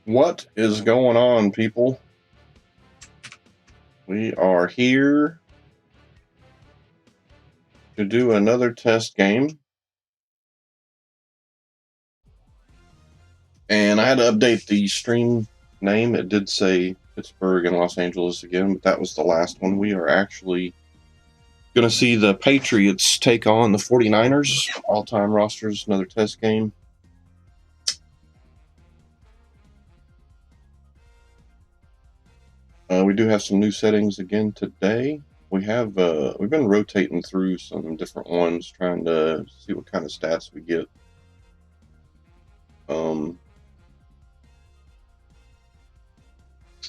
What is going on, people? We are here to do another test game. And I had to update the stream name. It did say Pittsburgh and Los Angeles again, but that was the last one. We are actually going to see the Patriots take on the 49ers. All-time rosters, another test game. We do have some new settings again today. We've been rotating through some different ones, trying to see what kind of stats we get.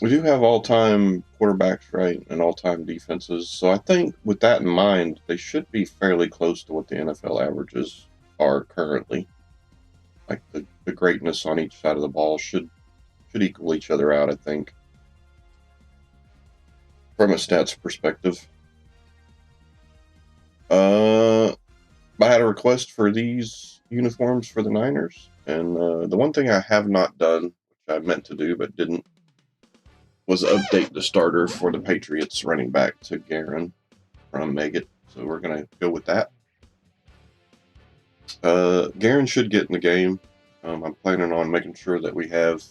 We do have all-time quarterbacks, right, and all-time defenses. So I think with that in mind, they should be fairly close to what the NFL averages are currently. Like the greatness on each side of the ball should equal each other out, I think, from a stats perspective. I had a request for these uniforms for the Niners, and the one thing I have not done, which I meant to do but didn't, was update the starter for the Patriots running back to Garen from Meggett. So we're going to go with that. Garen should get in the game. I'm planning on making sure that we have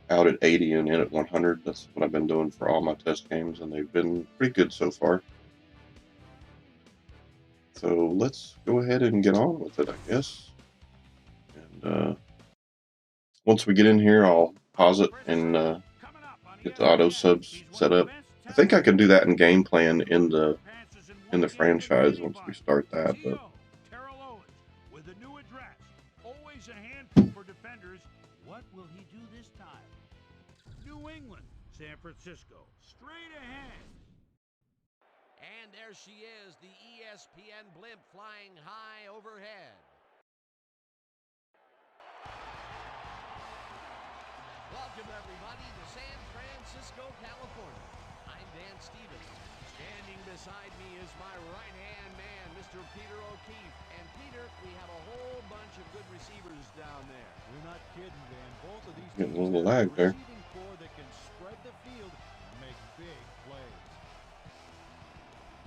out at 80 and in at 100. That's what I've been doing for all my test games, and they've been pretty good so far. So let's go ahead and get on with it, I guess. And once we get in here, I'll pause it and get the auto subs set up. I think I can do that in game plan in the franchise once we start that. But with a new address, always a handful for defenders. What will he do this time? New England, San Francisco, straight ahead. And there she is, the ESPN blimp flying high overhead. Welcome, everybody, to San Francisco, California. I'm Dan Stevens. Standing beside me is my right-hand man, Mr. Peter O'Keefe. And, Peter, we have a whole bunch of good receivers down there. You're not kidding, Dan. Both of these getting a little lag there. Receiving core that can spread the field and make big plays.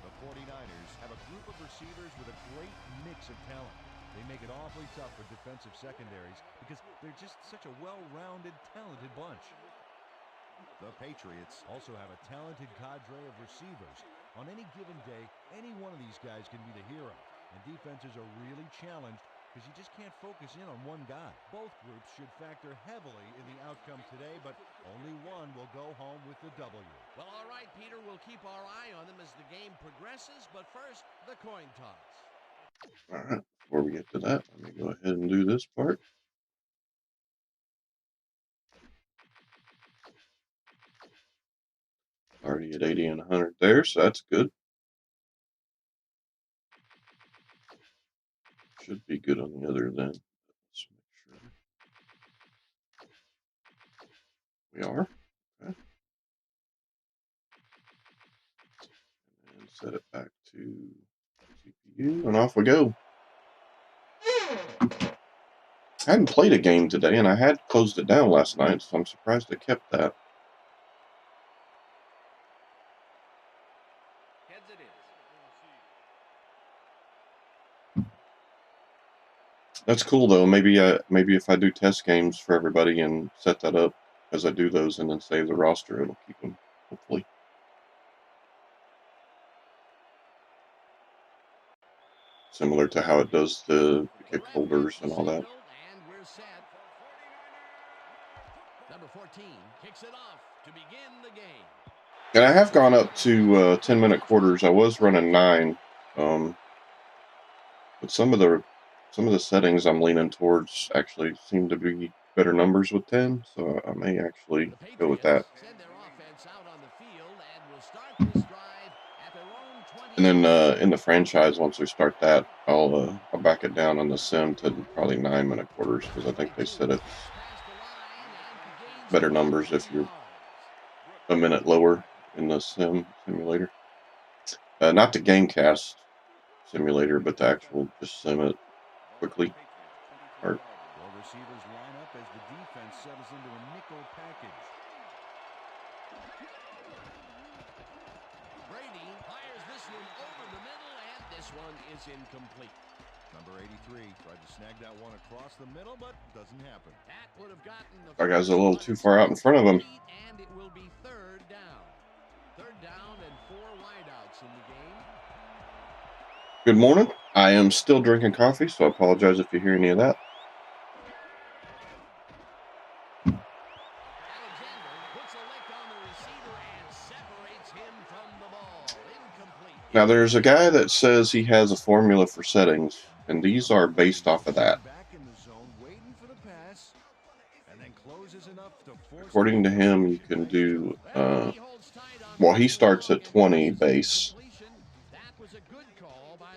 The 49ers have a group of receivers with a great mix of talent. They make it awfully tough for defensive secondaries because they're just such a well-rounded, talented bunch. The Patriots also have a talented cadre of receivers. On any given day, any one of these guys can be the hero, and defenses are really challenged because you just can't focus in on one guy. Both groups should factor heavily in the outcome today, but only one will go home with the W. Well, all right, Peter, we'll keep our eye on them as the game progresses, but first, the coin toss. All right, before we get to that, let me go ahead and do this part. Already at 80 and 100 there, so that's good. Should be good on the other then. Let's make sure. We are. Okay. And set it back to CPU, and off we go. I hadn't played a game today, and I had closed it down last night, so I'm surprised I kept that. Heads it is. That's cool, though. Maybe if I do test games for everybody and set that up as I do those and then save the roster, it'll keep them, hopefully. Similar to how it does the kick holders and all that. And we're set. Number 14 kicks it off to begin the game. And I have gone up to 10-minute quarters. I was running 9, but some of the settings I'm leaning towards actually seem to be better numbers with 10, so I may actually go with that. Send their offense out on the field and will start this drive at their own 20. And then in the franchise, once we start that, I'll back it down on the sim to probably 9-minute quarters because I think they said it's better numbers if you're a minute lower in the simulator. Not the GameCast simulator, but the actual just sim it quickly. Or as the defense settles into a nickel package. Brady fires this one over the middle, and this one is incomplete. Number 83 tried to snag that one across the middle, but doesn't happen. That would have gotten the That guy's a first, little but too it's far out in front of him. incomplete, and it will be third down. Third down and 4 wideouts in the game. Good morning. I am still drinking coffee, so I apologize if you hear any of that. Alexander puts a lick on the receiver and separates him from the ball. Incomplete. Now, there's a guy that says he has a formula for settings, and these are based off of that. Back in the zone, waiting for the pass, and then closes enough to force. According to him, you can do, well, he starts at 20 base,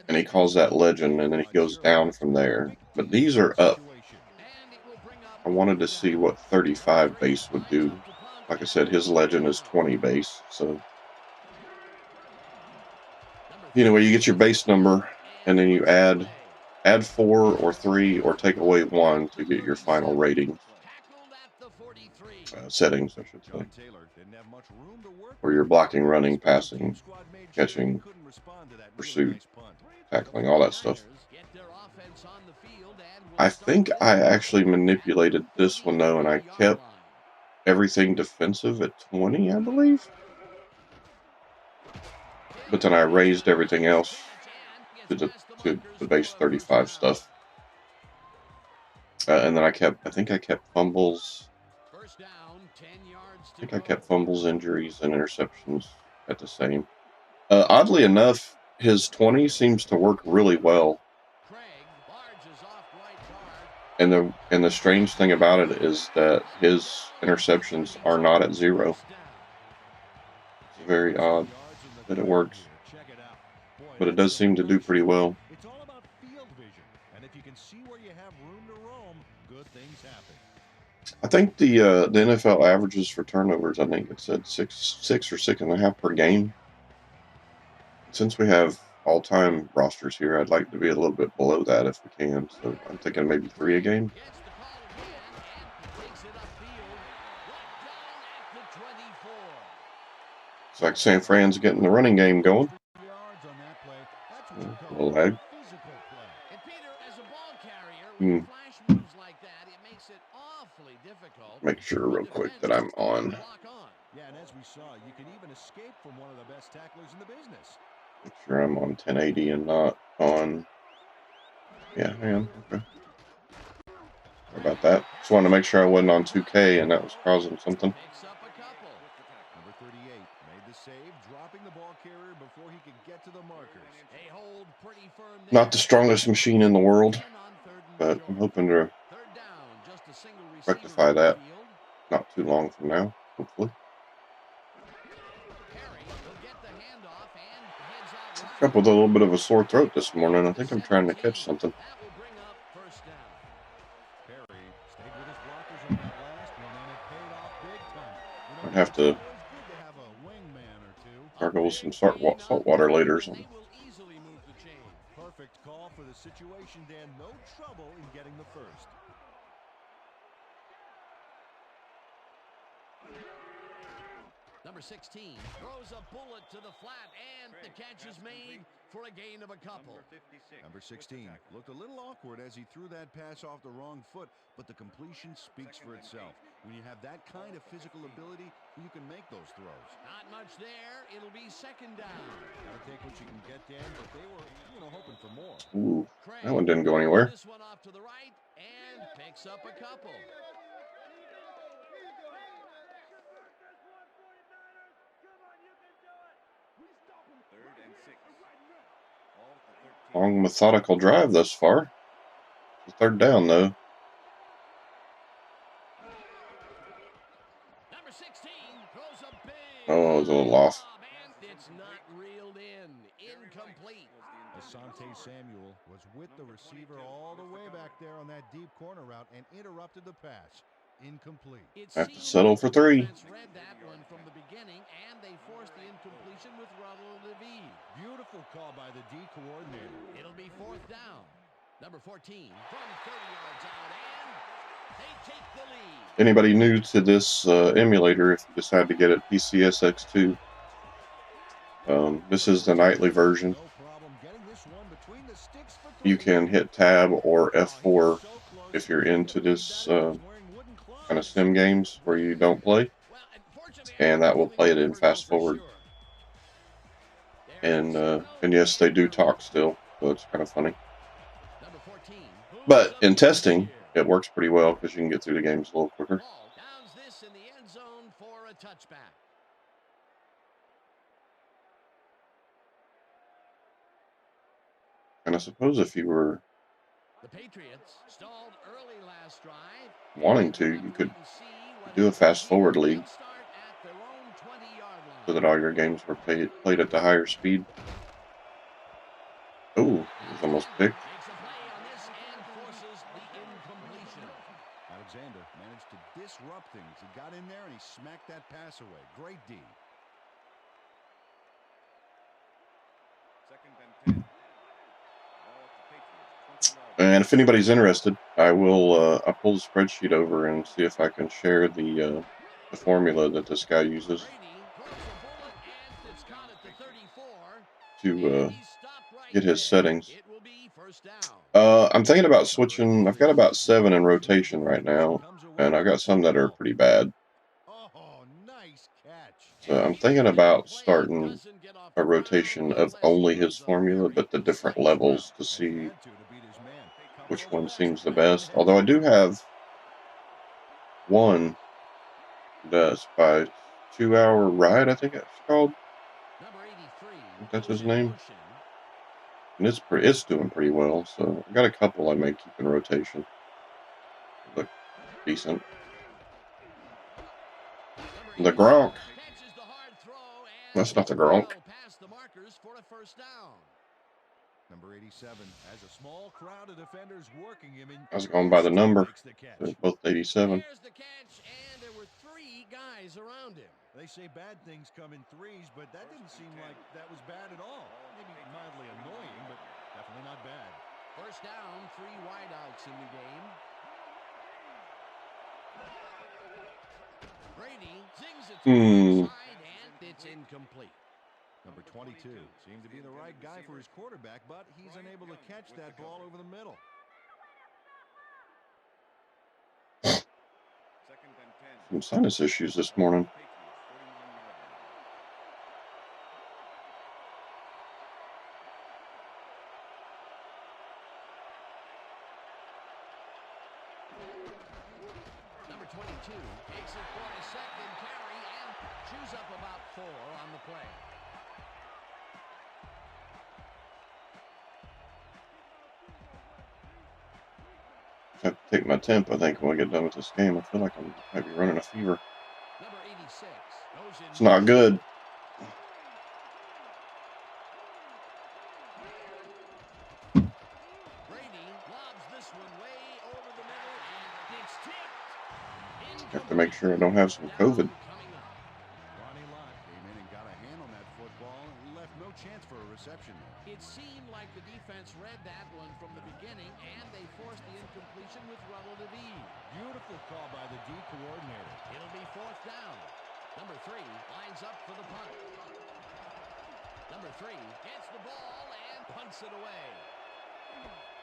and he calls that legend, and then he goes down from there. But these are up. I wanted to see what 35 base would do. Like I said, his legend is 20 base, so anyway, you get your base number, and then you add 4 or 3 or take away 1 to get your final rating. Settings, I should say. Where you're blocking, running, passing, catching, pursuit, tackling, all that stuff. I think I actually manipulated this one, though, and I kept everything defensive at 20, I believe. But then I raised everything else to the base 35 stuff. And then I think I kept fumbles. I think I kept fumbles, injuries, and interceptions at the same. Oddly enough, his 20 seems to work really well. And the strange thing about it is that his interceptions are not at 0. It's very odd that it works. But it does seem to do pretty well. It's all about field vision, and if you can see where you have room to roam, good things happen. I think the NFL averages for turnovers, I think it said 6 or 6.5 per game. Since we have all-time rosters here, I'd like to be a little bit below that if we can. So I'm thinking maybe 3 a game. It's like San Fran's getting the running game going. A little lag. Make sure real quick that I'm on. Yeah, and as we saw, you can even escape from one of the best tacklers in the business. Make sure I'm on 1080 and not on. Yeah, I am. Okay. Sorry about that. Just wanted to make sure I wasn't on 2K and that was causing something. Number 38 made the save, dropping the ball carrier before he could get to the markers. Not the strongest machine in the world, but I'm hoping to rectify that not too long from now, hopefully. Up with a little bit of a sore throat this morning. I think I'm trying to catch something. I'd have to gargle with some salt water later or something. Perfect call for the situation, Dan. No trouble in getting the first. Number 16 throws a bullet to the flat, and the catch is made for a gain of a couple. Number 16 looked a little awkward as he threw that pass off the wrong foot, but the completion speaks for itself. When you have that kind of physical ability, you can make those throws. Not much there. It'll be second down. Gotta take what you can get, Dan, but they were, hoping for more. Ooh, that one didn't go anywhere. This one off to the right and picks up a couple. Long, methodical drive thus far. The third down, though. Number 16 throws a big. Oh, it was a little off. It's not reeled in. Incomplete. Asante Samuel was with the receiver all the way back there on that deep corner route and interrupted the pass. Incomplete. I have to settle for 3. Read that one from the beginning, and they forced the incompletion with Ronald Levy. Beautiful call by the D coordinator. It'll be fourth down. Number 14 from 30 yards out, and Anybody new to this emulator, if you decide to get it, PCSX2. This is the nightly version. You can hit tab or F4 if you're into this kind of sim games where you don't play, and that will play it in fast forward. And yes, they do talk still, so it's kind of funny. But in testing, it works pretty well because you can get through the games a little quicker. And I suppose if you were wanting to, you could do a fast forward league so that all your games were played at the higher speed. Oh, it was almost picked. Alexander managed to disrupt things. He got in there and he smacked that pass away. Great D. And if anybody's interested, I will I'll pull the spreadsheet over and see if I can share the formula that this guy uses to get his settings. I'm thinking about switching. I've got about 7 in rotation right now, and I've got some that are pretty bad. So I'm thinking about starting a rotation of only his formula, but the different levels to see which one seems the best. Although I do have one that's by 2 Hour Ride, I think it's called. I think that's his name. And it's doing pretty well, so I got a couple I may keep in rotation. Look decent. The Gronk. That's not the Gronk. Number 87 has a small crowd of defenders working him. I was going by the number. They're both 87. There were 3 guys around him. They say bad things come in threes, but that didn't seem like that was bad at all. Maybe mildly annoying, but definitely not bad. First down, 3 wideouts in the game. Brady zings it to the side, and it's incomplete. Number 22 seemed to be the right guy for his quarterback, but he's unable to catch that ball over the middle. Some sinus issues this morning. Number 22 takes it for a second carry and chews up about 4 on the play. I have to take my temp, I think, when I get done with this game. I feel like I might be running a fever. Number 86 goes in. It's not good. Brady lobs this one way over the middle, and it's tipped. I have to make sure I don't have some COVID. Ronnie Lott came in and got a hand on that football and left no chance for a reception there. It seemed like the defense read that one from the beginning, and they forced the incompletion with relative ease. Beautiful call by the D coordinator. It'll be 4th down. Number 3 lines up for the punt. Number 3 gets the ball and punts it away.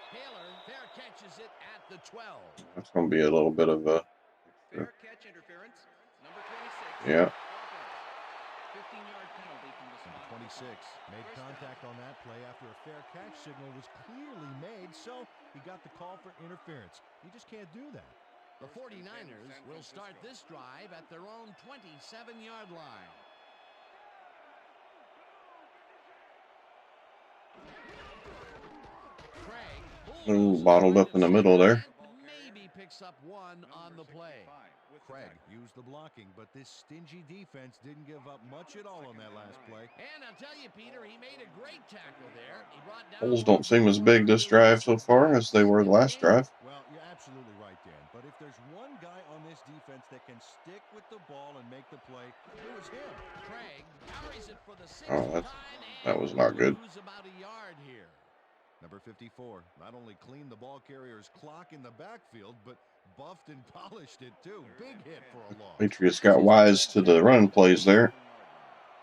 Taylor fair catches it at the 12. That's going to be a little bit of a... Fair catch interference. Number 26. Yeah. 15-yard penalty from the spot. 26 made contact on that play after a fair catch signal was clearly made, so he got the call for interference. You just can't do that. The 49ers will start this drive at their own 27-yard line. Ooh, bottled up in the middle there. Maybe picks up 1 on the play. Craig used the blocking, but this stingy defense didn't give up much at all on that last play. And I'll tell you, Peter, he made a great tackle there. He brought down Holes don't seem as big this drive so far as they were the last drive. Well, you're absolutely right, Dan. But if there's one guy on this defense that can stick with the ball and make the play, it was him. Craig carries it for the 6th Oh, time, that was not good. lose about a yard here. Number 54 not only cleaned the ball carrier's clock in the backfield, but buffed and polished it too. Big hit for a loss. Patriots got wise to the run plays there.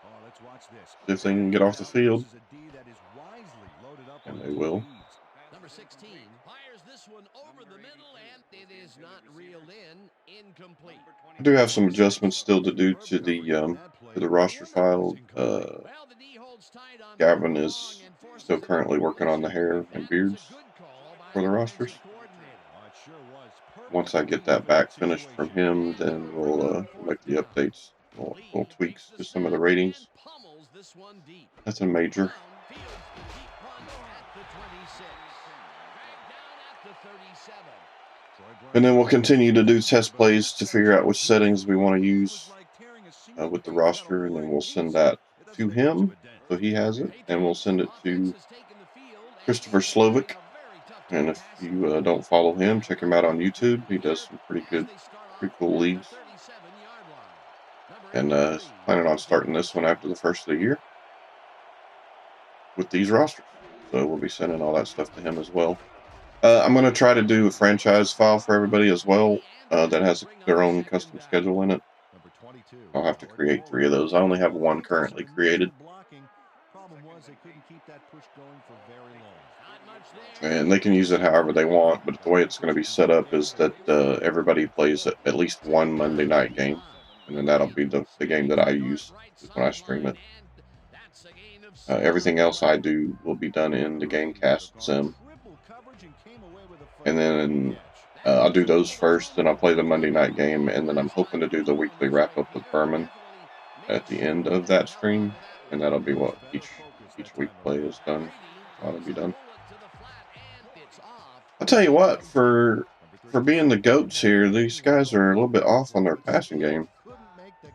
Oh, let's watch this. See if they can get off the field. This is a D that is wisely loaded up And on they will. DBs. Number 16 fires this one over the middle, and it is not reeled in. Incomplete. I do have some adjustments still to do to the roster file. Well, the D holds tight on Gavin third is long and forces still a currently working on the hair and That was beards a good call by for the the rosters. offensive coordinator. Oh, it sure was. Perfect Once I get read that for back that finished from situation. him, then we'll make the updates, little tweaks to some of the ratings. Pummels this one deep. Nothing major. Brown fields the deep punt at the 26. Dragged down at the 37. And then we'll continue to do test plays to figure out which settings we want to use with the roster, and then we'll send that to him so he has it, and we'll send it to Christopher Slovic. And if you don't follow him, check him out on YouTube. He does some pretty cool leagues. And planning on starting this one after the first of the year with these rosters. So we'll be sending all that stuff to him as well. I'm going to try to do a franchise file for everybody as well that has their own custom schedule in it. I'll have to create 3 of those. I only have 1 currently created. And they can use it however they want, but the way it's going to be set up is that everybody plays at least 1 Monday night game. And then that'll be the game that I use when I stream it. Everything else I do will be done in the Gamecast sim. And then I'll do those first, then I'll play the Monday night game, and then I'm hoping to do the weekly wrap-up with Berman at the end of that stream. And that'll be what each week play is done. That'll be done. I'll tell you what, for being the GOATs here, these guys are a little bit off on their passing game.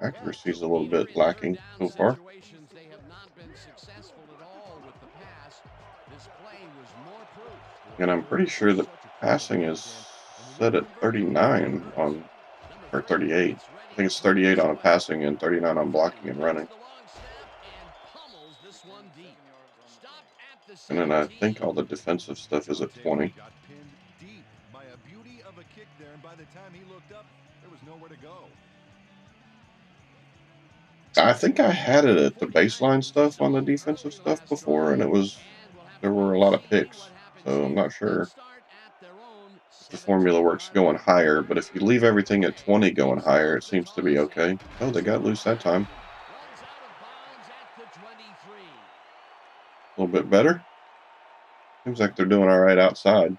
Accuracy is a little bit lacking so far. And I'm pretty sure that passing is set at 39 on, or 38. I think it's 38 on passing and 39 on blocking and running. And then I think all the defensive stuff is at 20. I think I had it at the baseline stuff on the defensive stuff before, and there were a lot of picks. So I'm not sure if the formula works going higher, but if you leave everything at 20 going higher, it seems to be okay. Oh, they got loose that time. A little bit better. Seems like they're doing all right outside.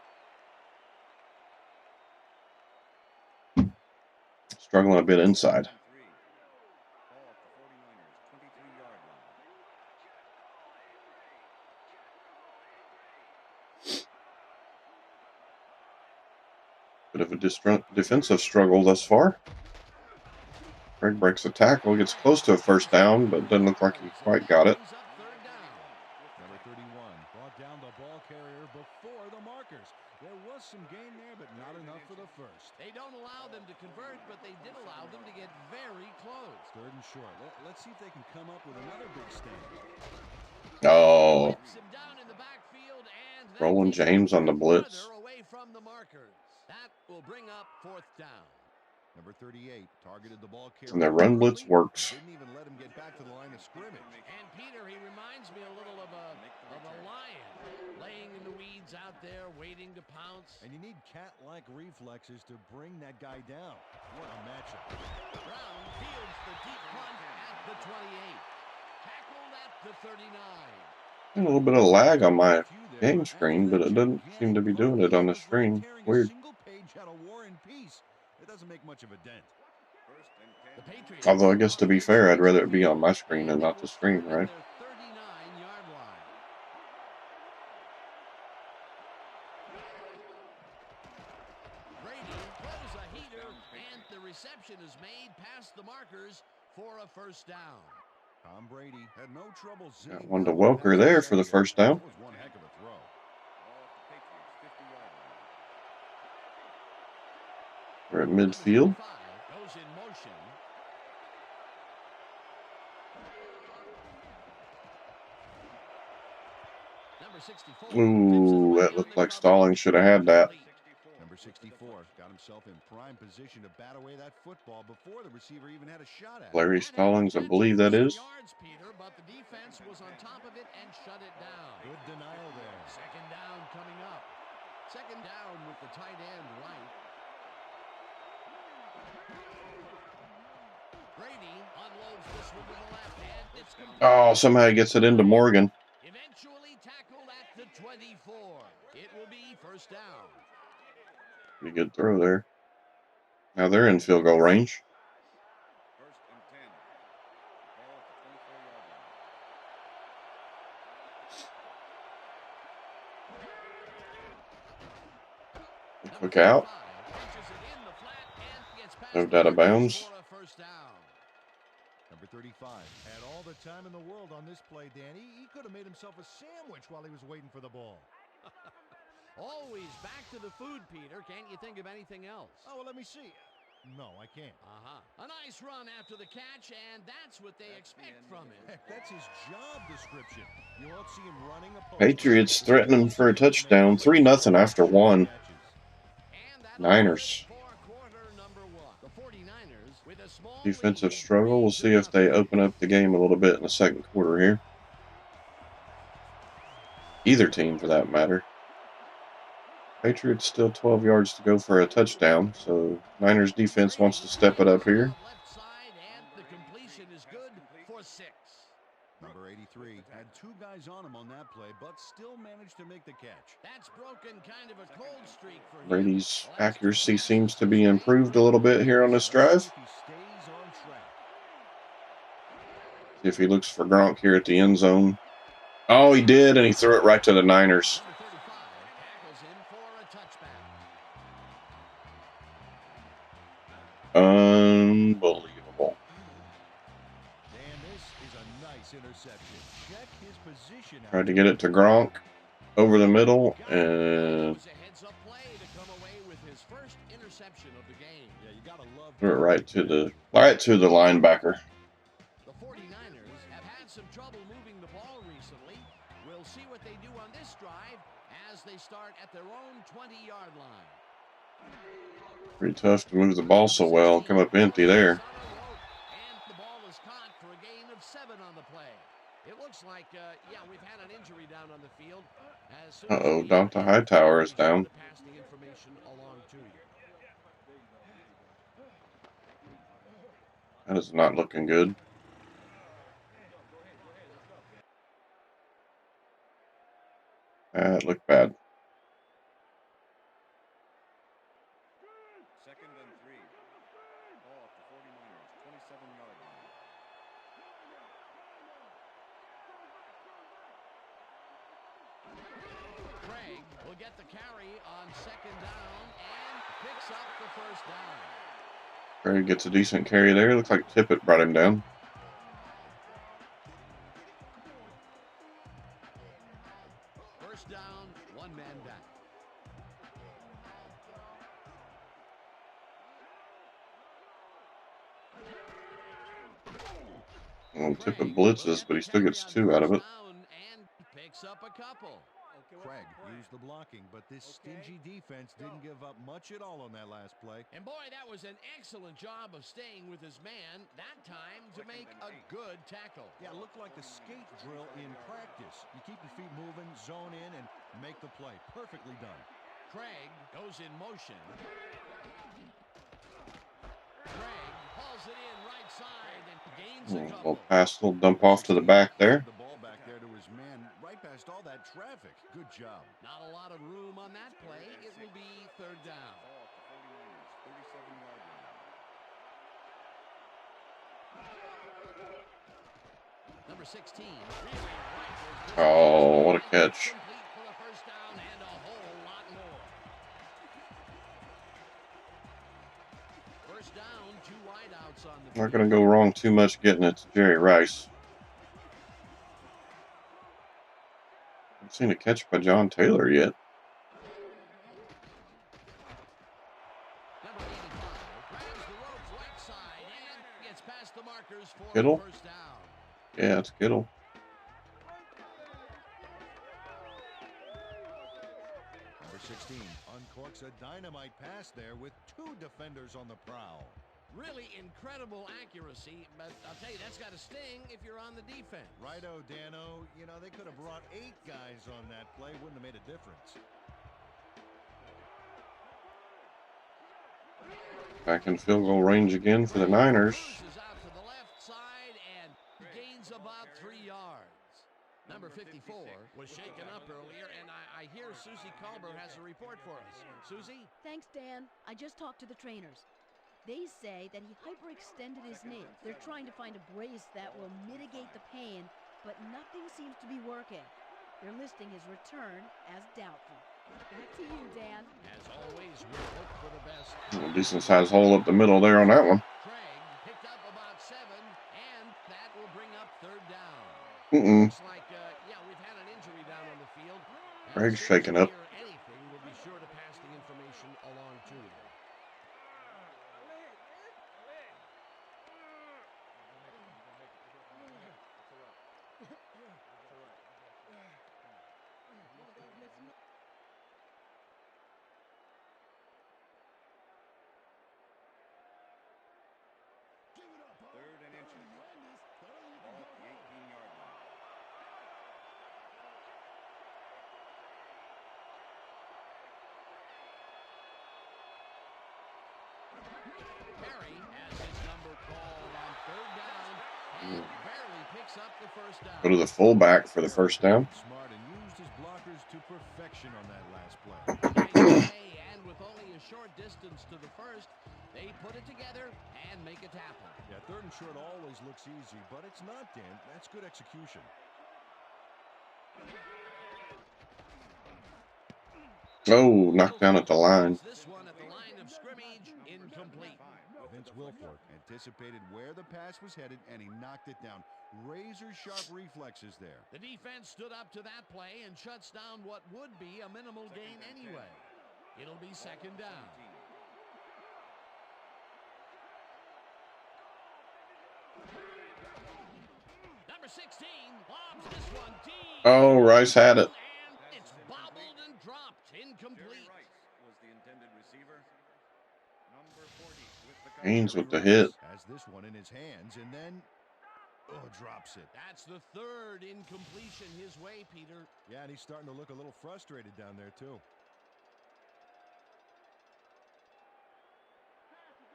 Struggling a bit inside. Bit of a defensive struggle thus far. Greg breaks a tackle, gets close to a first down, but doesn't look like he quite got it. Number 31 brought down the ball carrier before the markers. There was some gain there, but not enough for the first. They don't allow them to convert, but they did allow them to get very close. 3rd and short. Let's see if they can come up with another big stand. Oh. Roland James on the blitz. Away from the markers. That will bring up 4th down. Number 38 targeted the ball carrier. And their run blitz works. Didn't even let him get back to the line of scrimmage. And Peter, he reminds me a little of a lion, laying in the weeds out there, waiting to pounce. And you need cat-like reflexes to bring that guy down. What a matchup. Brown fields the deep punt at the 28. Tackled at the 39. A little bit of lag on my game screen, but it doesn't seem to be doing it on the stream. Weird. It doesn't make much of a dent. Although I guess to be fair, I'd rather it be on my screen and not the stream, right? Brady throws a heater, and the reception is made past the markers for a 1st down. Tom Brady had no trouble. Got one to Welker there for the 1st down. That was one heck of a throw. We're at midfield. Goes in motion. Number 64. Ooh, that looked like Stalling should have had that. Number 64 got himself in prime position to bat away that football before the receiver even had a shot at it. Larry Stallings, I believe that is. Yards, Peter, but the defense was on top of it and shut it down. Good denial there. Second down coming up. Second down with the tight end right. Brady unloads this one to the left hand. It's complete. Oh, somehow he gets it into Morgan. Eventually tackled at the 24. It will be first down. Pretty good throw there. Now they're in field goal range. First and 10. Ball at the 24-yard line. Quick out. Moved out of bounds. Number 35 had all the time in the world on this play, Danny. He could have made himself a sandwich while he was waiting for the ball. Always back to the food, Peter. Can't you think of anything else? Oh, well, let me see. No, I can't. A nice run after the catch, and that's what they expect from him. Heck, that's his job description. You won't see him running a Patriots threatening for a touchdown. 3-0 after one. Niners. Defensive struggle. We'll see if they open up the game a little bit in the second quarter here. Either team, for that matter. Patriots still 12 yards to go for a touchdown, so Niners defense wants to step it up here. Number 83 had two guys on him on that play, but still managed to make the catch. That's broken kind of a cold streak for him. Brady's accuracy seems to be improved a little bit here on this drive. See if he looks for Gronk here at the end zone. Oh, he did, and he threw it right to the Niners. Unbelievable. Dan, this is a nice interception. Check his position out. Tried to get it to Gronk over the middle, and threw it right to the linebacker. The 49ers have had some trouble moving the ball recently. We'll see what they do on this drive as they start at their own 20-yard line. Pretty tough to move the ball so well. Come up empty there. And the ball is caught for a gain of 7 on the play. It looks like, yeah, we've had an injury down on the field. Uh-oh, Donta Hightower is down. Pass the information along to you. That is not looking good. That looked bad. Second and 3. Ball at the 49ers, 27-yard line. Craig will get the carry on second down and picks up the first down. Craig gets a decent carry there. Looks like Tippett brought him down. First down, one man back. Well, Tippett blitzes, but he still gets 2 out of it. And picks up a couple. Craig used the blocking, but this stingy defense didn't give up much at all on that last play. And boy, that was an excellent job of staying with his man, that time to make a good tackle. Yeah, it looked like a skate drill in practice. You keep your feet moving, zone in, and make the play. Perfectly done. Craig goes in motion. Craig hauls it in right side and gains a couple. Little pass, little dump off to the back there. The ball back there to his man, right past all that traffic. Good job. Not a lot of room on that play. It will be third down. Ball at the 49ers, 37-yard line. Number 16. Oh, what a catch. Complete for the first down and a whole lot more. First down, 2 wideouts on the Not going to go wrong too much getting it to Jerry Rice. Haven't seen a catch by John Taylor yet. Number 85 grabs the ropes right side and gets past the markers for Kittle? the first down. Yeah, it's Kittle. Number 16 uncorks a dynamite pass there with 2 defenders on the prowl. Really incredible accuracy, but I'll tell you, that's got to sting if you're on the defense. Righto, Dano. You know, they could have brought 8 guys on that play. Wouldn't have made a difference. Back in field goal range again for the Niners. Is out to the left side and gains about 3 yards. Number 54 was shaken up earlier, and I hear Susie Colbert has a report for us. Susie? Thanks, Dan. I just talked to the trainers. They say that he hyperextended his knee. They're trying to find a brace that will mitigate the pain, but nothing seems to be working. They're listing his return as doubtful. Back to you, Dan. As always, we'll hope for the best. A decent sized hole up the middle there on that one. Craig picked up about 7, and that will bring up 3rd down. Mm-mm. Looks like, yeah, we've had an injury down on the field. Craig's shaking up. Anything, we'll be sure to pass the information along to you. Third and inches. Ball at the 18-yard line. Perry has his number called on 3rd down and barely picks up the 1st down. Go to the fullback for the first down. Smart and used his blockers to perfection on that last play. And with only a short distance to the 1st, they put it together and make a tackle. Yeah, 3rd and short always looks easy, but it's not, Dan. That's good execution. Oh, knocked down at the line. This one at the line of scrimmage, incomplete. Vince Wilfork anticipated where the pass was headed, and he knocked it down. Razor-sharp reflexes there. The defense stood up to that play and shuts down what would be a minimal gain anyway. It'll be 2nd down. Number 16 lobs this one deep. Oh, Rice had it. And it's bobbled and dropped. Incomplete. Jerry Rice was the intended receiver. Number 40 with the Haynes with the hit. Has this one in his hands, and then drops it. That's the 3rd incompletion his way, Peter. Yeah, and he's starting to look a little frustrated down there, too.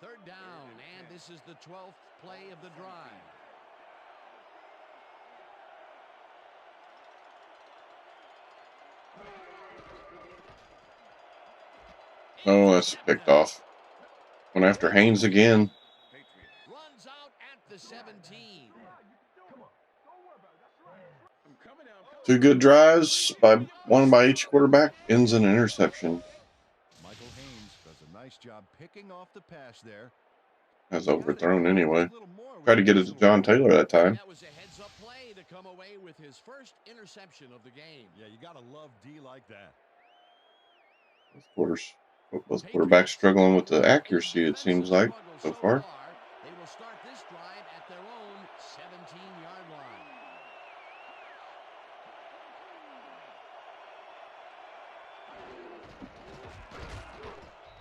3rd down, and this is the 12th play of the drive. Oh, that's picked off. Went after Haynes again. Patriots. Runs out at the 17. 2 good drives one by each quarterback. Ends in an interception. Michael Haynes does a nice job picking off the pass there. That's overthrown anyway. Tried to get it to John Taylor that time. That was a heads-up play to come away with his 1st interception of the game. Yeah, you got to love D like that. Both quarterbacks struggling with the accuracy, it seems like, so far. They will start this drive at their own 17-yard line.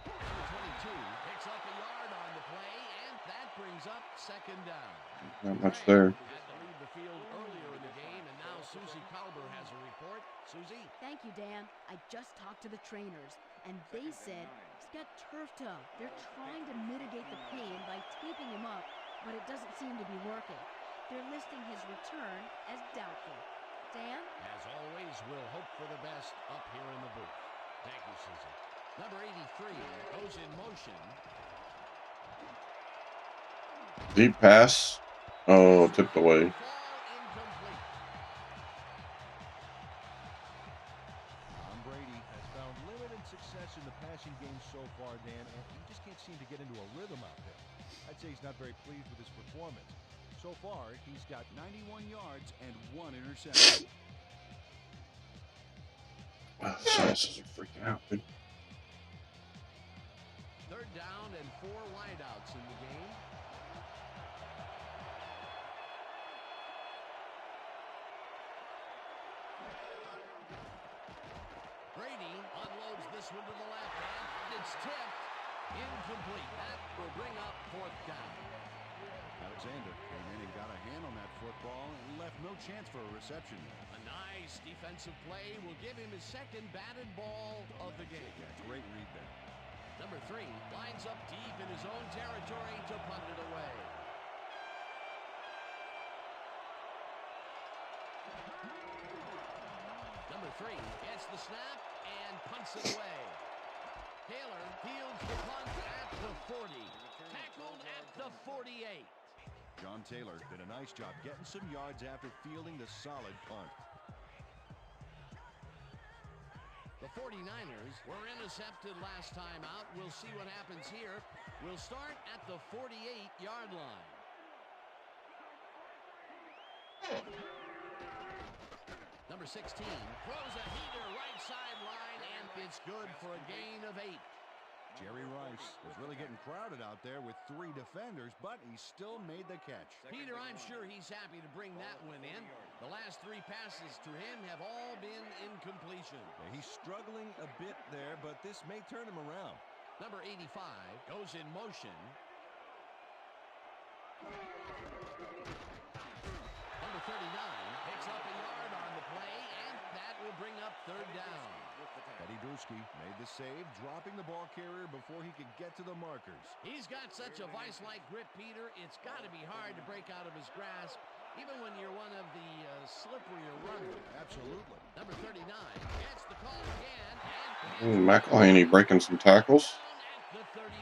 Number 22 picks up a yard on the play, and that brings up 2nd down. Not much there. Had to leave the field earlier in the game, and now Susie Colbert has a report. Susie? Thank you, Dan. I just talked to the trainers, and they said he's got turf toe. They're trying to mitigate the pain by taping him up, but it doesn't seem to be working. They're listing his return as doubtful. Dan? As always, we'll hope for the best up here in the booth. Thank you, Susie. Number 83 goes in motion. Deep pass. Oh, tipped away. Incomplete. Tom Brady has found limited success in the passing game so far, Dan, and he just can't seem to get into a rhythm out there. I'd say he's not very pleased with his performance. So far, he's got 91 yards and 1 interception. Sauce is freaking out, dude. 3rd down and 4 wideouts in the game. Brady Unloads this one to the left, and it's tipped. Incomplete. That will bring up fourth down. Alexander came in and got a hand on that football and left no chance for a reception. A nice defensive play will give him his second batted ball of the game. Yeah, great read there. Number 3 lines up deep in his own territory to punt it away. Number 3 gets the snap and punts it away. Taylor fields the punt at the 40. Tackled at the 48. John Taylor did a nice job getting some yards after fielding the solid punt. The 49ers were intercepted last time out. We'll see what happens here. We'll start at the 48-yard line. Number 16 throws a heater right sideline, and it's good for a gain of 8. Jerry Rice was really getting crowded out there with 3 defenders, but he still made the catch. Peter, I'm sure he's happy to bring that one in. The last 3 passes to him have all been incompletion. Yeah, he's struggling a bit there, but this may turn him around. Number 85 goes in motion. Number 39 picks up a yard on the play, and that will bring up third down. Eddie Bruschi made the save, dropping the ball carrier before he could get to the markers. He's got such a vice-like grip, Peter. It's got to be hard to break out of his grasp, even when you're one of the slipperier runners. Absolutely. Number 39 gets the call again. McElhaney breaking some tackles. At the 34.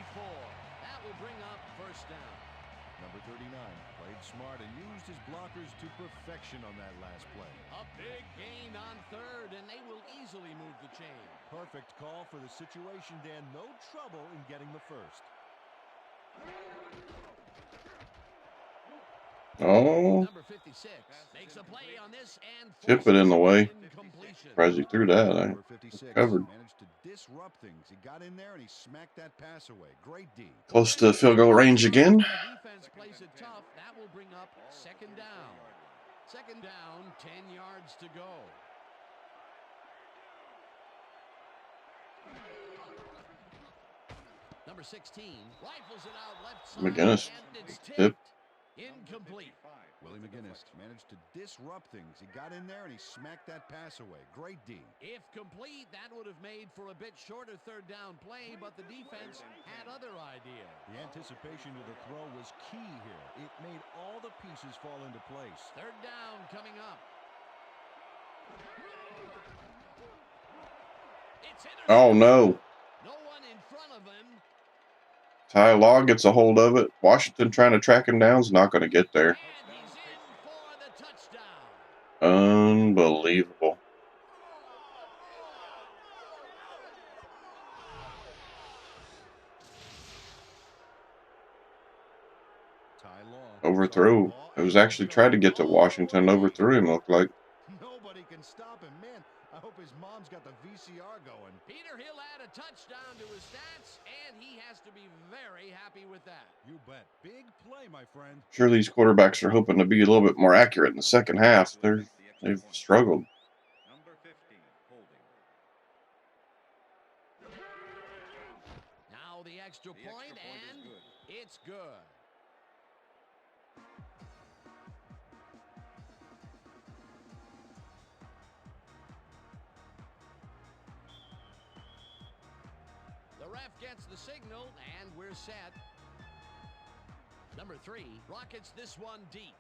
That will bring up first down. Number 39 played smart and used his blockers to perfection on that last play. A big gain on third, and they will easily move the chain. Perfect call for the situation, Dan. No trouble in getting the first. Oh, Number 56 makes a play on this and tip it in the way. incompletion. Surprised he threw that. I Number 56 covered. managed to disrupt things. He got in there and he smacked that pass away. Great D. Close to field goal range again. The defense plays it tough. That will bring up second down. Second down, 10 yards to go. Number 16 rifles it out left side. McGinnis And it's tipped. Incomplete. Willie McGinnis managed to disrupt things. He got in there and he smacked that pass away. Great D. If complete, that would have made for a bit shorter third down play, but the defense had other ideas. The anticipation of the throw was key here. It made all the pieces fall into place. Third down coming up. It's Oh no. no one in front of him. Ty Law gets a hold of it. Washington trying to track him down is not going to get there. And he's in for the touchdown. Unbelievable. Ty Law Overthrew. It was actually tried to get to Washington. Overthrew him, looked like. Nobody can stop him. Man, I hope his mom's got the VCR going. Peter, he'll add a touchdown to his stats, and he has to be very happy with that. You bet. Big play, my friend. Sure, these quarterbacks are hoping to be a little bit more accurate in the second half. They've struggled. Number 15, holding. Now the extra The point, extra point and is good. it's good. The ref gets the signal, and we're set. Number 3 rockets this one deep.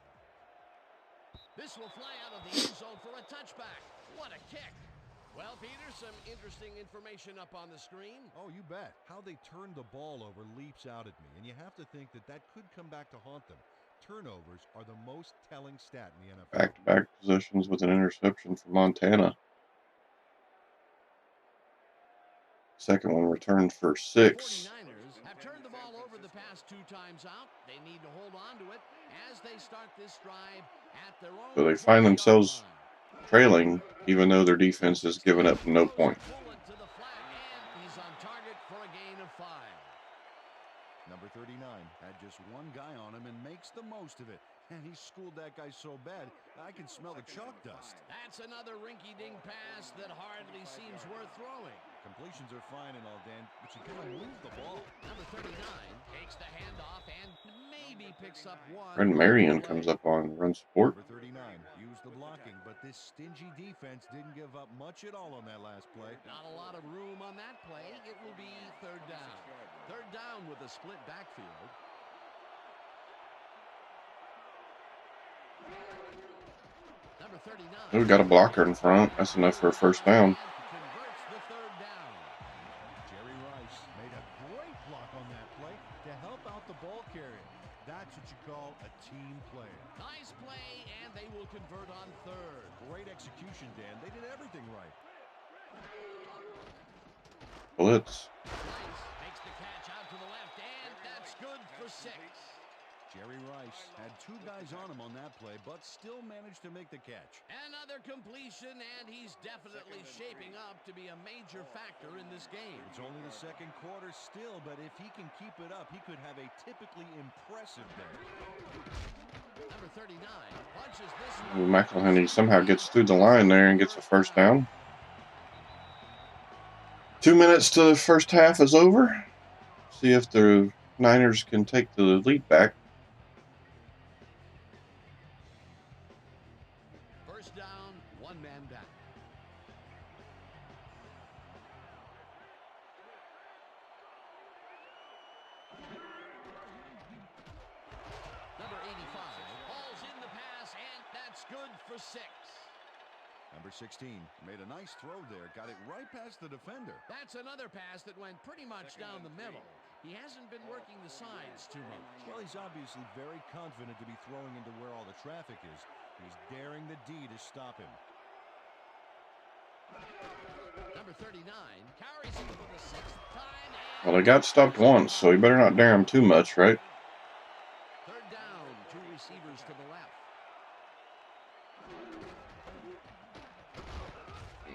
This will fly out of the end zone for a touchback. What a kick. Well, Peter, some interesting information up on the screen. Oh, you bet. How they turned the ball over leaps out at me, and you have to think that that could come back to haunt them. Turnovers are the most telling stat in the NFL. Back-to-back possessions with an interception from Montana. Second one returned for 6. 49ers have turned the ball over the past 2 times out. They need to hold on to it as they start this drive at their own. So they find 20-yard themselves line. trailing, even though their defense has given up no point. Pull it to the flat, and he's on target for a gain of 5. Number Number 39 had just one guy on him and makes the most of it. And he schooled that guy so bad, I can smell the chalk dust. That's another rinky-dink pass that hardly seems worth throwing. Completions are fine and all, Dan, but you gotta move the ball. Number 39 takes the handoff and maybe picks up one. Ren Marion comes up on run support. Number 39 used the blocking, but this stingy defense didn't give up much at all on that last play. Not a lot of room on that play. It will be third down. Third down with a split backfield. Number 39. We got a blocker in front. That's enough for a first down. Converts the third down. Jerry Rice made a great block on that play to help out the ball carrier. That's what you call a team player. Nice play, and they will convert on third. Great execution, Dan. They did everything right. Blitz. Rice makes the catch out to the left, and that's good for 6. Jerry Rice had two guys on him on that play, but still managed to make the catch. Another completion, and he's definitely shaping up to be a major factor in this game. It's only the second quarter still, but if he can keep it up, he could have a typically impressive day. Number 39 punches this one. McElhenney somehow gets through the line there and gets a first down. 2 minutes to the first half is over. See if the Niners can take the lead back. First down, one man down. Number 85 hauls in the pass, and that's good for 6. Number 16 made a nice throw there, got it right past the defender. That's another pass that went pretty much down the middle. He hasn't been working the sides too much. Well, he's obviously very confident to be throwing into where all the traffic is. He's daring the D to stop him. Number 39 carries him for the 6th time. Well, they got stopped once, so you better not dare him too much, right? Third down, 2 receivers to the left.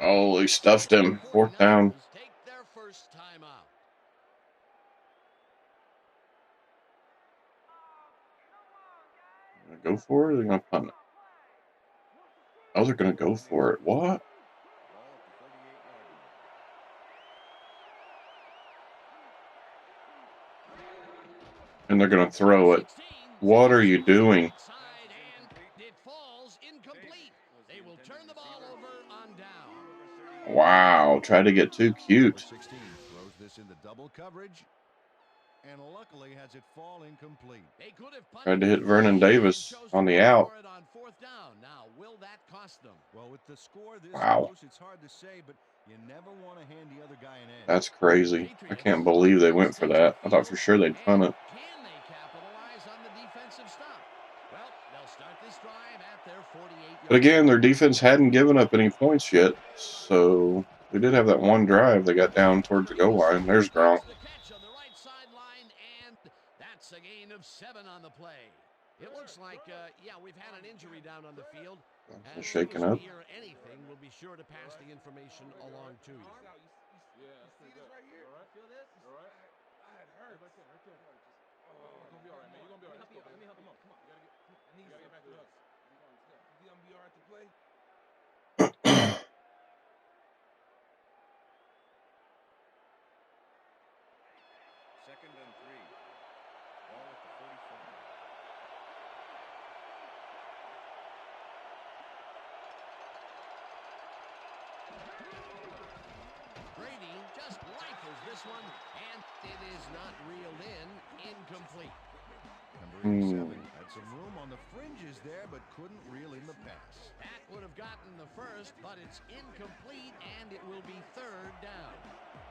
Oh, he stuffed him. Fourth down. Take their first time out. Go for it, or they're going to punt it? Oh, they're going to go for it. What? And they're going to throw it. What are you doing? It falls incomplete. They will turn the ball over on down. Wow, try to get too cute. Number 16 throws this into double coverage, and luckily has it fall incomplete. They could have Tried to hit Vernon Davis on the out. On fourth down. Now, will that cost them? Well, with the score this Wow. close, it's hard to say, but you never want to hand the other guy an edge. That's crazy. I can't believe they went for that. I thought for sure they'd punt it. Can they capitalize on the defensive stop? Well, they'll start this drive at their 48-yard. But again, their defense hadn't given up any points yet, so they did have that one drive. They got down towards the goal line. There's Gronk. The catch on the right sideline, and that's a gain of 7 on the play. It looks like, we've had an injury down on the field. They're shaking up. If you hear anything, we'll be sure to pass the information along to you. Second and 3. Ball at the 45. Brady just rifles this one, and it is not reeled in. Incomplete. Number 87 had some room on the fringes there, but couldn't reel in the pass. That would have gotten the first, but it's incomplete, and it will be third down.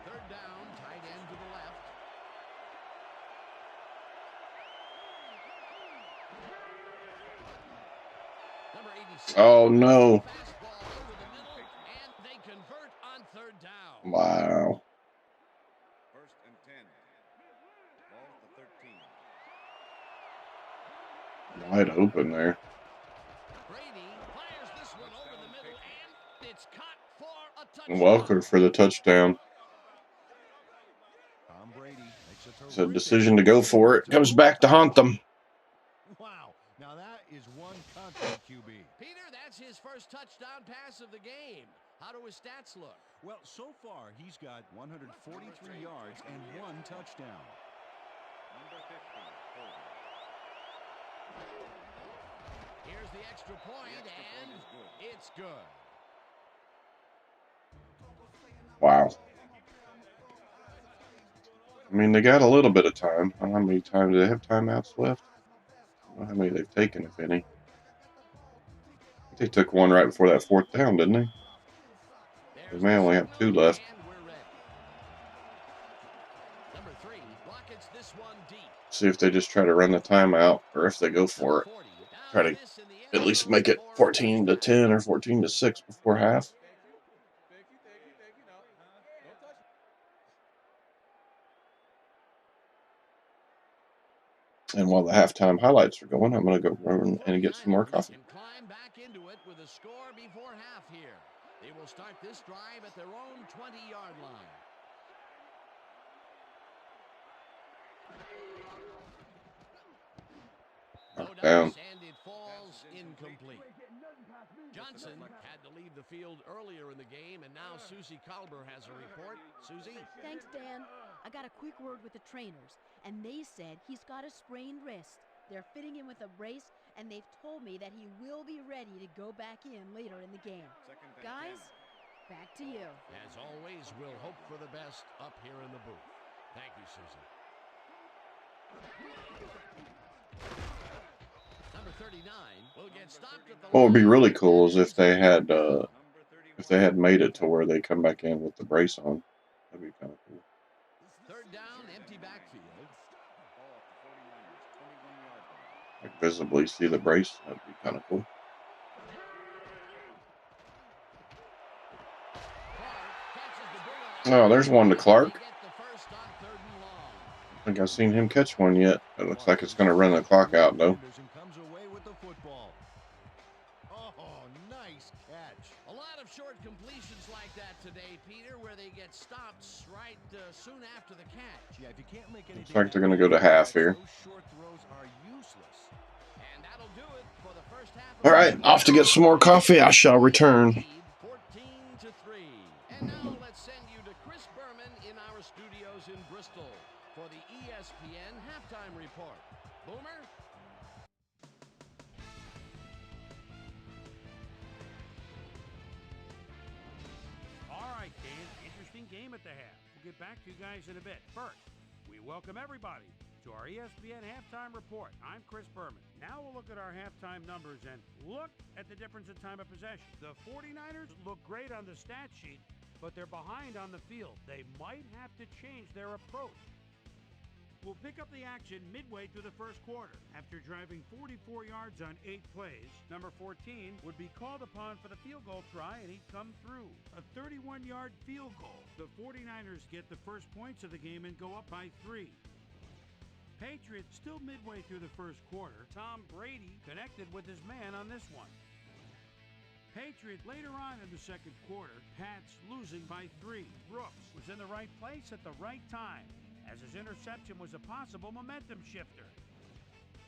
Third down, tight end to the left. Number 86. Oh, no. Fastball over the middle, and they convert on third down. Wow. First and 10. Ball at the 13. Wide open there. Brady fires this one over the middle, and it's caught for a touchdown. Welker for the touchdown. Tom Brady makes a It's a decision to go for it. Comes back to haunt them. Wow. Now that is one confident QB. Peter, that's his first touchdown pass of the game. How do his stats look? Well, so far he's got 143 yards and 1 touchdown. Number 50, Holden. Here's the extra point, and it's good. Wow. I mean, they got a little bit of time. I don't know how many times do they have timeouts left? I don't know how many they've taken, if any. They took one right before that 4th down, didn't they? They may only have 2 left. And we're ready. Number 3, Rockets this one deep. See if they just try to run the timeout, or if they go for it. 40, Try to at least make it 14-10 or 14-6 before half. And while the halftime highlights are going, I'm going to go run and get some more coffee. And climb back into it with a score before half here. They will start this drive at their own 20-yard line. Knocked down. And it falls incomplete. Johnson had to leave the field earlier in the game, and now Susie Kalber has a report. Susie? Thanks, Dan. I got a quick word with the trainers, and they said he's got a sprained wrist. They're fitting him with a brace, and they've told me that he will be ready to go back in later in the game. Guys, back to you. As always, we'll hope for the best up here in the booth. Thank you, Susie. Number 39 will get stopped at the What would be line. really cool is if they had made it to where they come back in with the brace on. That'd be kind of cool. 3rd down, empty backfield. Ball at the 49ers, 21-yard line. Like visibly see the brace. That'd be kind of cool. Oh, there's one to Clark. They get the first on 3rd and long. I think I've seen him catch one yet. It looks like it's going to run the clock out, though. Anderson comes away with the football. Oh, nice catch. A lot of short completions like that today, Peter, where they get stopped right soon after the catch. Yeah, if you can't make anything Looks like they're going to go happen to with half the here. catch, those short throws are useless. And that'll do it for the first half of All right, off to get some more coffee. I shall return. 14-3. And now let's send you to Chris Berman in our studios in Bristol for the ESPN halftime report. Boomer? All right, Dan. Interesting game at the half. We'll get back to you guys in a bit. First, we welcome everybody to our ESPN halftime report. I'm Chris Berman. Now we'll look at our halftime numbers and look at the difference in time of possession. The 49ers look great on the stat sheet, but they're behind on the field. They might have to change their approach. We'll pick up the action midway through the first quarter. After driving 44 yards on 8 plays, number 14 would be called upon for the field goal try, and he'd come through. A 31-yard field goal. The 49ers get the first points of the game and go up by 3. Patriots still midway through the first quarter. Tom Brady connected with his man on this one. Patriots later on in the second quarter. Pats losing by 3. Brooks was in the right place at the right time, as his interception was a possible momentum shifter.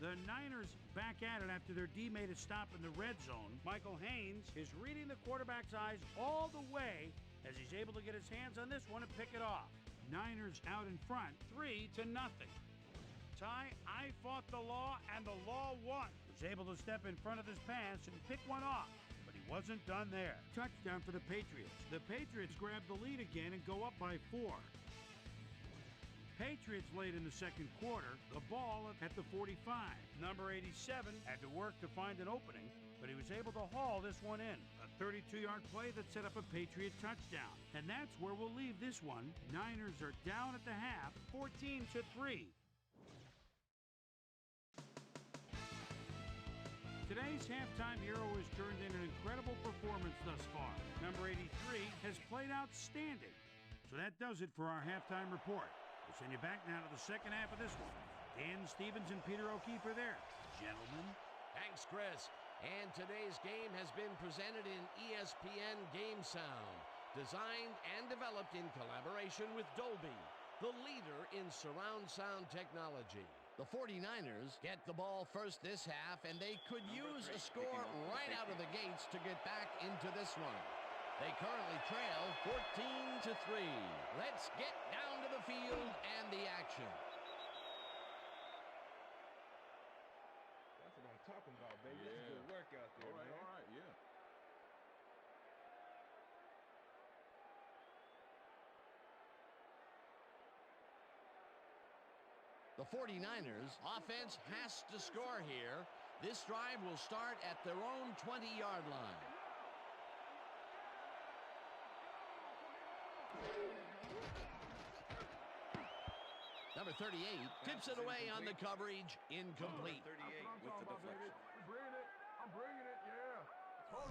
The Niners back at it after their D made a stop in the red zone. Michael Haynes is reading the quarterback's eyes all the way as he's able to get his hands on this one and pick it off. Niners out in front, 3-0. Ty, I fought the law and the law won. Was able to step in front of this pass and pick one off, but he wasn't done there. Touchdown for the Patriots. The Patriots grab the lead again and go up by 4. Patriots late in the second quarter, the ball at the 45. Number 87 had to work to find an opening, but he was able to haul this one in. A 32-yard play that set up a Patriot touchdown. And that's where we'll leave this one. Niners are down at the half, 14-3. Today's halftime hero has turned in an incredible performance thus far. Number 83 has played outstanding. So that does it for our halftime report. We'll send you back now to the second half of this one. Dan Stevens and Peter O'Keefe are there. Gentlemen. Thanks, Chris. And today's game has been presented in ESPN Game Sound, designed and developed in collaboration with Dolby. the leader in surround sound technology. The 49ers get the ball first this half, and they could use a score right out of the gates to get back into this one. They currently trail 14-3. Let's get down to the field and the action. That's what I'm talking about, baby. That's good work out there, man. All right, yeah. The 49ers offense has to score here. This drive will start at their own 20-yard line. Number 38 tips it away on the coverage. Incomplete. 38 with the deflection. I'm bringing it, yeah.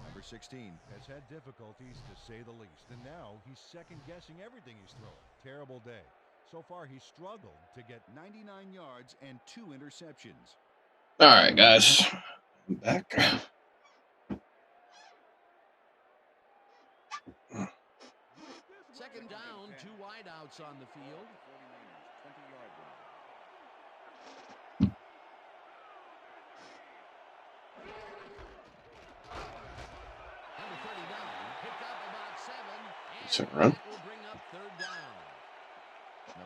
Number 16 has had difficulties, to say the least, and now he's second-guessing everything he's throwing. Terrible day. So far, he's struggled to get 99 yards and 2 interceptions. All right, guys. I'm back. Second down, 2 wideouts on the field. 49ers, 20-yard line. Number 39 picked up about 7, and Decent run. that will bring up third down.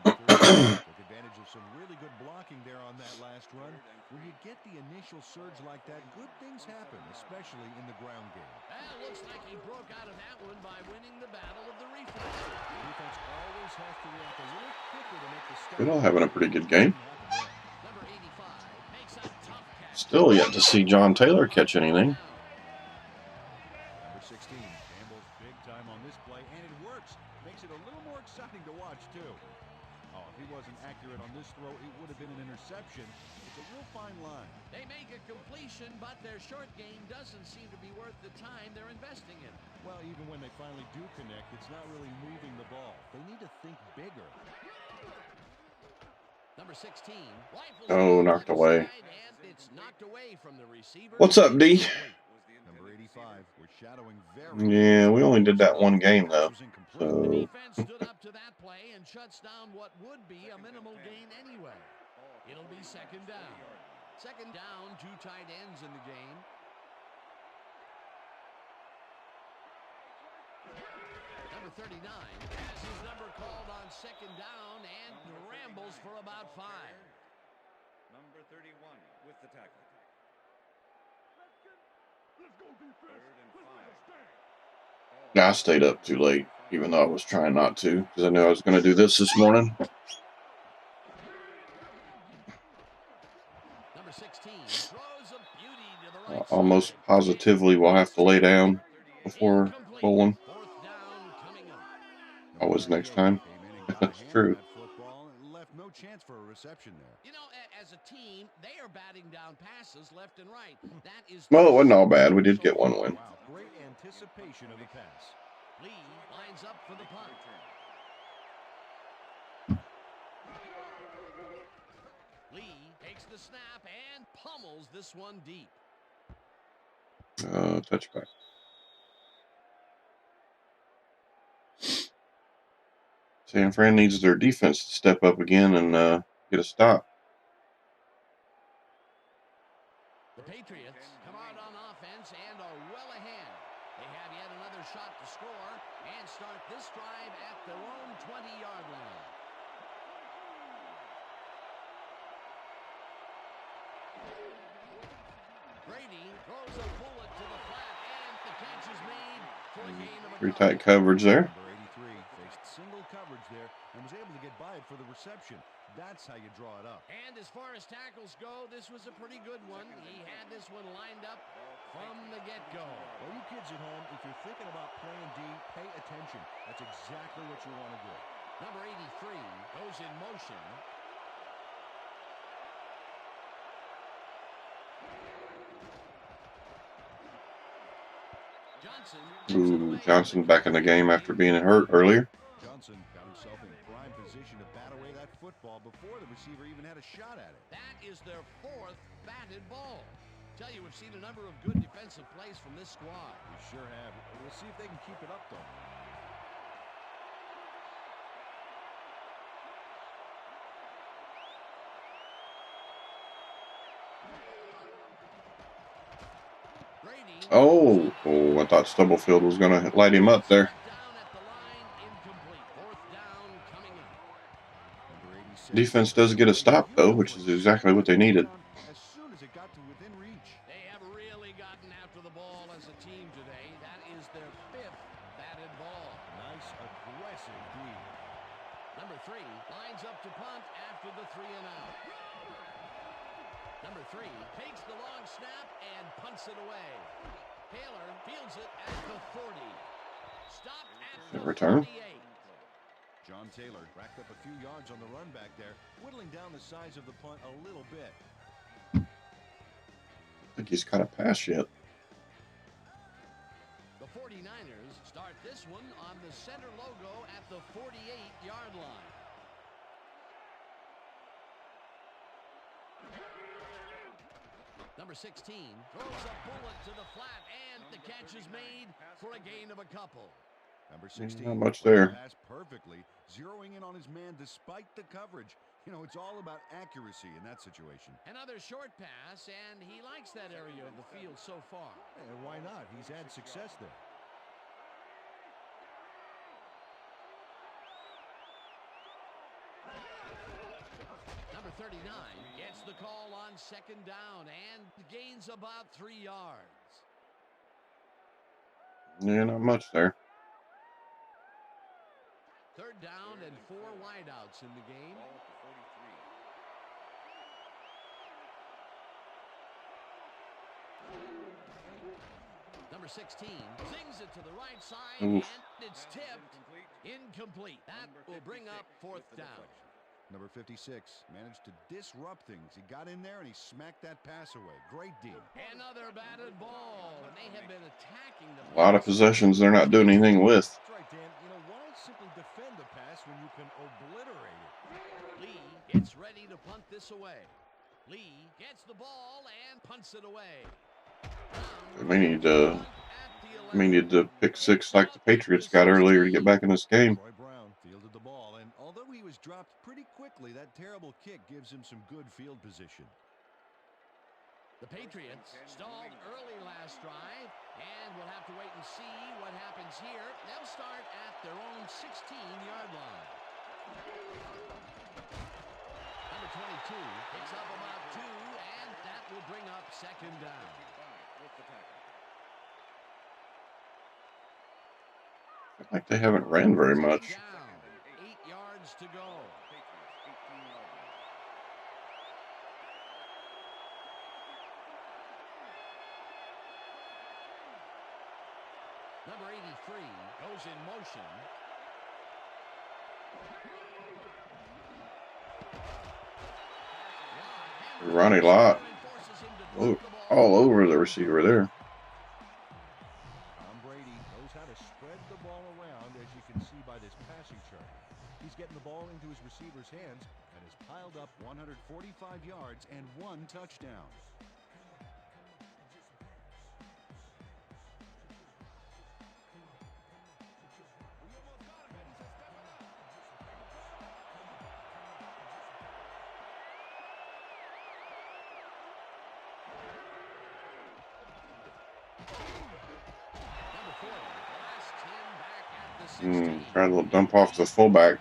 Number 13 took advantage of some really good blocking there on that last run. When you get the initial surge like that, good things happen, especially in the ground game. Well, looks like he broke out of that one by winning the battle of the reflex. The defense always has to react a little quicker to make the stop. They're all having a pretty good game. Number 85 makes a tough catch. Still yet to see John Taylor catch anything. Number 16 gambles big time on this play, and it works. Makes it a little more exciting to watch, too. Oh, if he wasn't accurate on this throw, it would have been an interception. It's a real fine line. They make a completion, but their short game doesn't seem to be worth the time they're investing in. Well, even when they finally do connect, it's not really moving the ball. They need to think bigger. Number 16 rifles Oh, it knocked to the away. side, and it's knocked away from the receiver. What's up, D? Number 85, we're shadowing very. Yeah, we only did that one game, though. The So, defense stood up to that play and shuts down what would be a minimal gain anyway. It'll be second down. Second down, 2 tight ends in the game. Number 39 has his number called on second down and rambles for about 5. Number 31 with the tackle. Third and 5. I stayed up too late, even though I was trying not to, because I knew I was going to do this morning. Number 16 throws a beauty to the right Almost side. positively will have to lay down before Incomplete. bowling. Fourth down coming up. Always next time. That's true. Left no chance for a reception there. You know, as a team, they are batting down passes left and right. That is. Well, it wasn't all bad. We did get one win. Wow, great anticipation of the pass. Lee lines up for the punt. Lee takes the snap and pummels this one deep. Touchback. San Fran needs their defense to step up again and get a stop. The Patriots come out on offense and are well ahead. They have yet another shot to score and start this drive at their own 20-yard line. Brady throws a bullet to the flat, and the catch is made for a gain of a Pretty couple. tight coverage there. Number 83 faced single coverage there and was able to get by it for the reception. That's how you draw it up. And as far as tackles go, this was a pretty good one. He had this one lined up from the get-go. Well, you kids at home, if you're thinking about playing D, pay attention. That's exactly what you want to do. Number 83 goes in motion. Ooh, Johnson back in the game after being hurt earlier. Johnson got himself in prime position to bat away that football before the receiver even had a shot at it. That is their 4th batted ball. Tell you, we've seen a number of good defensive plays from this squad. We sure have. We'll see if they can keep it up, though. Brady Oh, oh, I thought Stubblefield was going to light him up there. down at the line, incomplete. Fourth down coming up. Number 86 Defense does get a stop, though, which is exactly what they needed. As soon as it got to within reach. They have really gotten after the ball as a team today. That is their fifth batted ball. Nice aggressive D. Number 3 lines up to punt after the 3 and out. Number 3 takes the long snap and punts it away. Taylor fields it at the 40. Stopped at the Return. 48. John Taylor racked up a few yards on the run back there, whittling down the size of the punt a little bit. I think he's caught a pass yet. The 49ers start this one on the center logo at the 48-yard line. Number 16 throws a bullet to the flat, and the catch is made for a gain of a couple. Number 16. Not much played the there. pass perfectly, zeroing in on his man despite the coverage. You know, it's all about accuracy in that situation. Another short pass, and he likes that area of the field so far. And why not? He's had success there. Number 39 gets the call on second down and gains about 3 yards. Yeah, not much there. Third down and 4 wideouts in the game. Ball at the 43. Number 16 sings it to the right side, Oof. and it's tipped. Incomplete. That will bring up fourth down. Number 56 managed to disrupt things. He got in there and he smacked that pass away. Great D. Another batted ball, and they have been attacking the A lot of possessions they're not doing anything with. That's right, Dan. You know, why simply defend the pass when you can obliterate it? Lee gets ready to punt this away. Lee gets the ball and punts it away. We need to pick six like the Patriots got earlier to get back in this game. Troy Brown fielded the ball, and although he was dropped pretty quickly, that terrible kick gives him some good field position. The Patriots stalled early last drive, and we'll have to wait and see what happens here. They'll start at their own 16-yard line. Number 22 picks up about 2, and that will bring up second down. Like they haven't ran very much. Down, 8 yards to go. Number 83 goes in motion. Ronnie Lott all over the receiver there. Tom Brady knows how to spread the ball around, as you can see by this passing chart. He's getting the ball into his receiver's hands and has piled up 145 yards and 1 touchdown. Tried a little dump off to the fullback.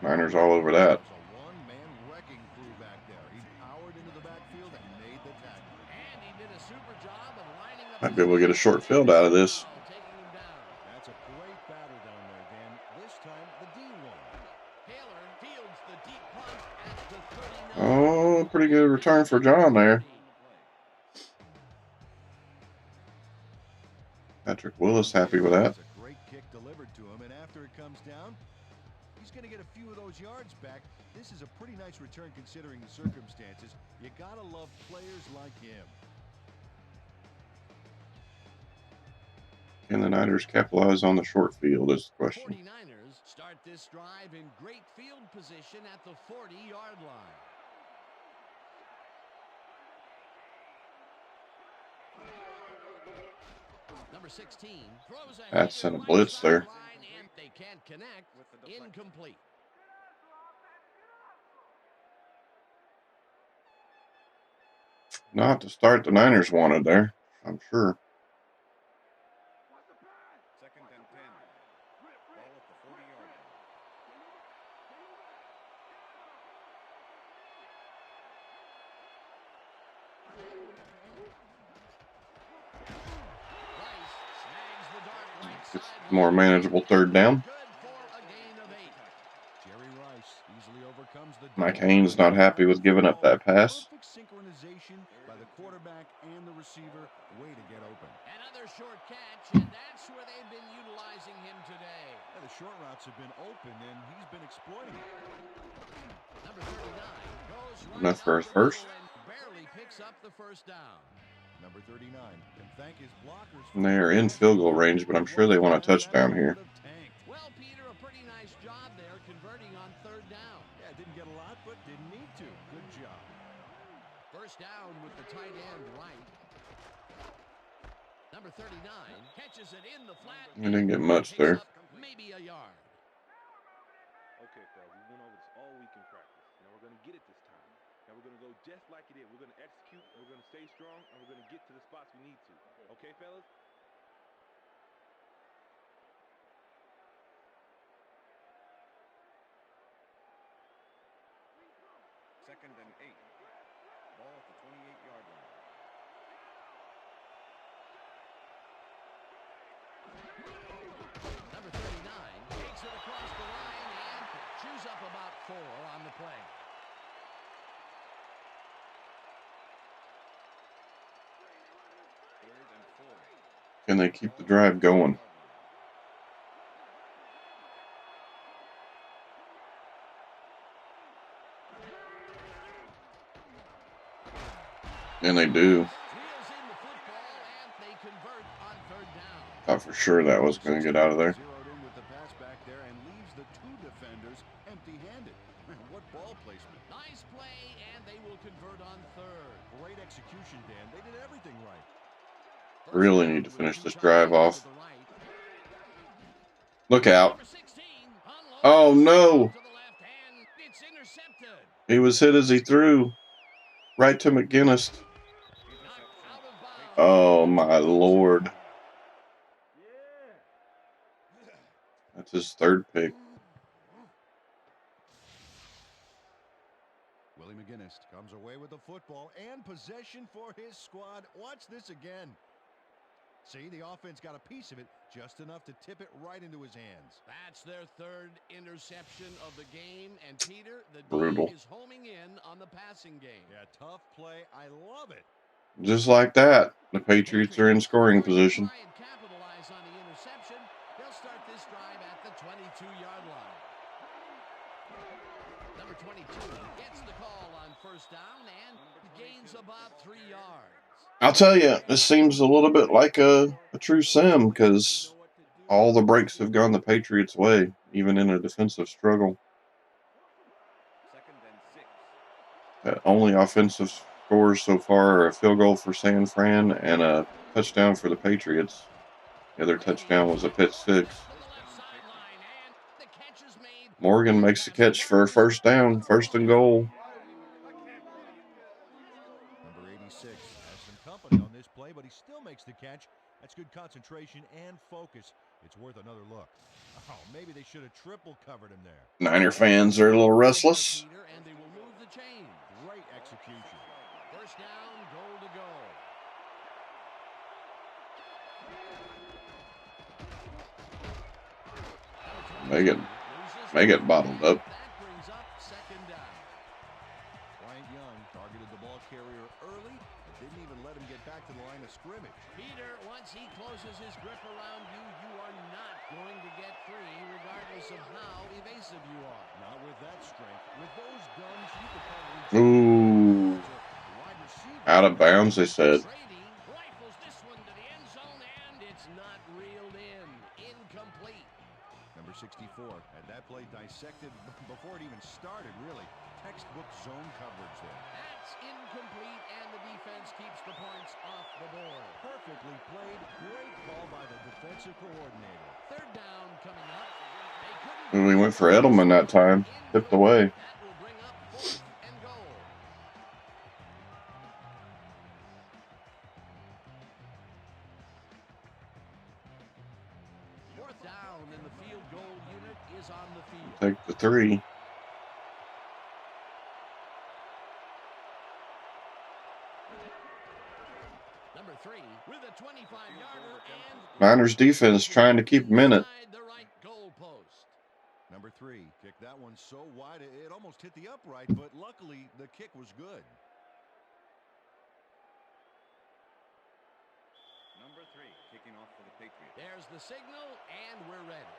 Niners all over that. There's a one-man wrecking crew back there. He powered into the backfield and made the tackle. And he did a super job of lining up. Might be able to get a short field out of this. Taking him down. That's a great battle down there, Dan. This time, the D won. Taylor fields the deep punt at the 39. Oh, pretty good return for John there. Patrick Willis happy with that. That's a great kick delivered to him, and after it comes down, he's going to get a few of those yards back. This is a pretty nice return considering the circumstances. You got to love players like him. Can the Niners capitalize on the short field is the question. 49ers start this drive in great field position at the 40-yard line. Number 16 throws a That's sent a blitz there. and they can't connect. Incomplete. Not the start the Niners wanted there. I'm sure. Second and 10. Ball at the 40-yard line. Rice snags the dart right It's sideline. more manageable third down. Good for a gain of 8. Jerry Rice easily overcomes the Mike double Haynes not happy with giving up that pass. Perfect synchronization by the quarterback and the receiver. Way to get open. Another short catch, and that's where they've been utilizing him today. Yeah, the short routes have been open, and he's been exploiting it. Number 39 goes right Enough for up his the first. middle and barely picks up the first down. Number 39 can thank his blockers. And they are in field goal range, but I'm sure they want a touchdown here. Well, Peter, a pretty nice job there converting on third down. Yeah, didn't get a lot, but didn't need to. Good job. First down with the tight end right. Number 39 catches it in the flat. We didn't get and much picks there. up maybe a yard. Okay, fellas, we went over this all week in practice. Now we're going to get it this time. Now we're going to go just like it is. We're going to execute, and we're going to stay strong, and we're going to get to the spots we need to. Okay, fellas? Second and 8. Ball at the 28-yard line. Number 39 takes it across the line and chews up about 4 on the play. Third and 4. Can they keep the drive going? And they do. Wheels in the football and they convert on third down. Thought for sure that was going to get out of there. Zeroed in with the pass back there and leaves the 2 defenders empty-handed. What ball placement. Nice play and they will convert on third. Great execution, Dan. They did everything right. First Really down need to with finish two this tight drive ends off. to the right. Look out. Number 16 unloads Oh, no. to the left and it's intercepted. He was hit as he threw. Right to McGinnis. Knocked out of bounds. Oh, my Lord. That's his third pick. Willie McGinnis comes away with the football and possession for his squad. Watch this again. See, the offense got a piece of it, just enough to tip it right into his hands. That's their third interception of the game. And Peter, the Brutal. D is homing in on the passing game. Yeah, tough play. I love it. Just like that, the Patriots are in scoring position. Try and capitalize on the interception. They'll start this drive at the 22-yard line. Number 22 gets the call on first down and gains about 3 yards. I'll tell you, this seems a little bit like a true sim because all the breaks have gone the Patriots' way, even in a defensive struggle. Second and 6. The only offensive scores so far are a field goal for San Fran and a touchdown for the Patriots. The other touchdown was a pick six. On the left sideline, and the catch is made. Morgan makes the catch for a first down, first and goal. Number 86 has some company on this play, but he still makes the catch. That's good concentration and focus. It's worth another look. Oh, maybe they should have triple covered him there. Niner fans are a little restless. Peter, and they will move the chain. Great execution. First down, goal to go. They get bottled up. That brings up second down. Bryant Young targeted the ball carrier early, but didn't even let him get back to the line of scrimmage. Peter, once he closes his grip around you, you are not going to get free, regardless of how evasive you are. Not with that strength. With those guns, you could probably... Ooh, Wide receiver. out of bounds, they said. Brady rifles this one to the end zone, and it's not reeled in. Incomplete. Number 64 had that play dissected before it even started, really. Textbook zone coverage there. That's incomplete, and the defense keeps the points off the board. Perfectly played. Great call by the defensive coordinator. Third down coming up. They couldn't And we went for Edelman that time. Tipped away. That will bring up fourth and goal. down, and the field goal unit is on the field. Take the 3. Number 3 with a 25-yarder and Niners defense trying to keep him in it. inside the right goal post. Number 3 kicked that one so wide it almost hit the upright, but luckily the kick was good. Number 3 kicking off for the Patriots. There's the signal, and we're ready.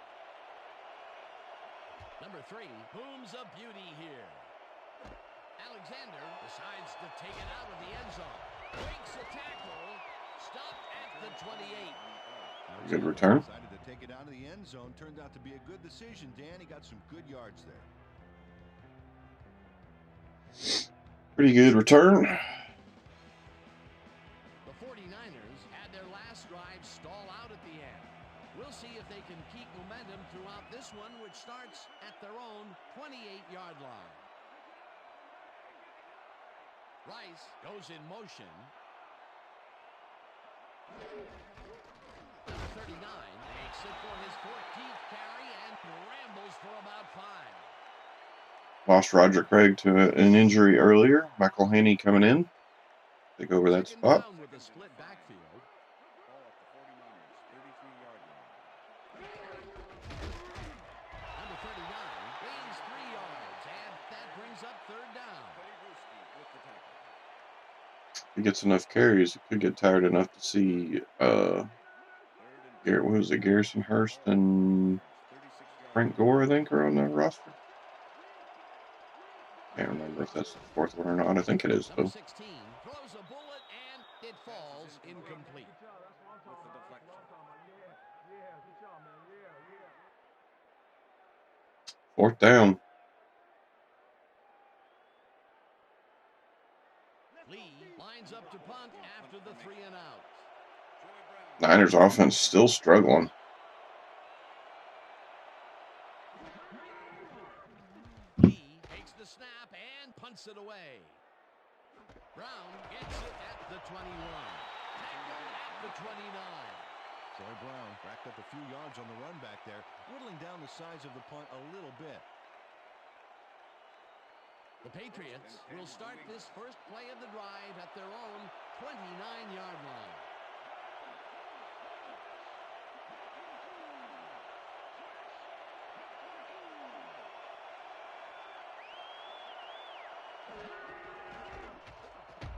Number 3 booms a beauty here. Alexander decides to take it out of the end zone. Breaks a tackle. Stopped at the 28. Good return. Decided to take it out of the end zone. Turned out to be a good decision, Dan. He got some good yards there. Pretty good return. The 49ers had their last drive stall out at the end. We'll see if they can keep momentum throughout this one, which starts at their own 28-yard line. Rice goes in motion. Number 39 makes it for his 14th carry and rambles for about 5. Lost Roger Craig to an injury earlier. Michael Haney coming in. Take over that Second spot. down with a split backfield. Ball at the 49ers, 33-yard line. Number 39 gains 3 yards, and that brings up third down. Cody Bruschi with the tackle. If he gets enough carries, he could get tired enough to see what was it, Garrison Hurst and 36-yard Frank Gore, I think, are on the roster. Can't remember if that's the 4th one or not. I think it is, Number though. 16 throws a bullet, and it falls incomplete. with the deflection. 4th down. Lee lines up to punt after the 3 and out. Niners offense still struggling. Lee takes the snap and punts it away. Brown gets it at the 21. Tackled at the 29. Troy Brown racked up a few yards on the run back there, whittling down the size of the punt a little bit. The Patriots will start this first play of the drive at their own 29-yard line.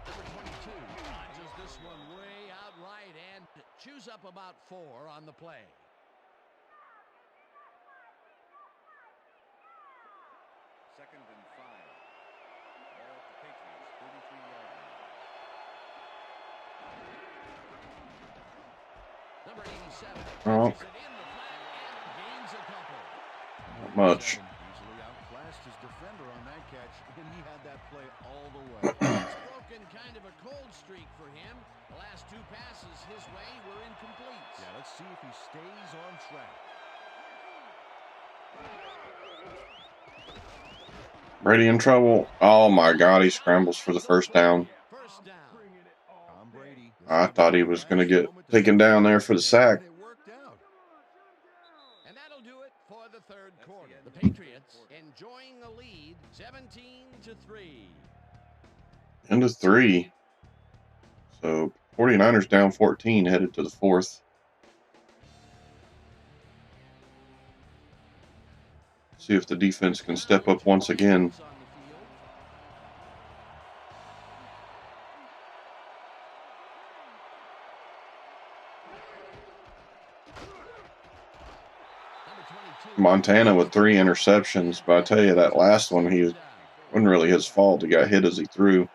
Number 22 launches this one way out right and chews up about 4 on the play. Second and 5. Ball at the Patriots, 33-yard line. Number 87 Oh. catches it in the flat and gains a couple. Not much. Easily outclassed his defender on that catch, and he had that play all the way. It's broken kind of a cold streak for him. The last 2 passes his way were incomplete. Yeah, let's see if he stays on track. Brady in trouble. Oh my God, he scrambles for the first down. First down. Tom Brady. I thought he was going to get taken down there for the sack. It worked out. And that'll do it for the third quarter. The Patriots enjoying a lead, 17-3. End of 3. So 49ers down 14, headed to the 4th. See if the defense can step up once again. On the field. Number 22. Montana with 3 interceptions, but I tell you, that last one, he wasn't really his fault. He got hit as he threw.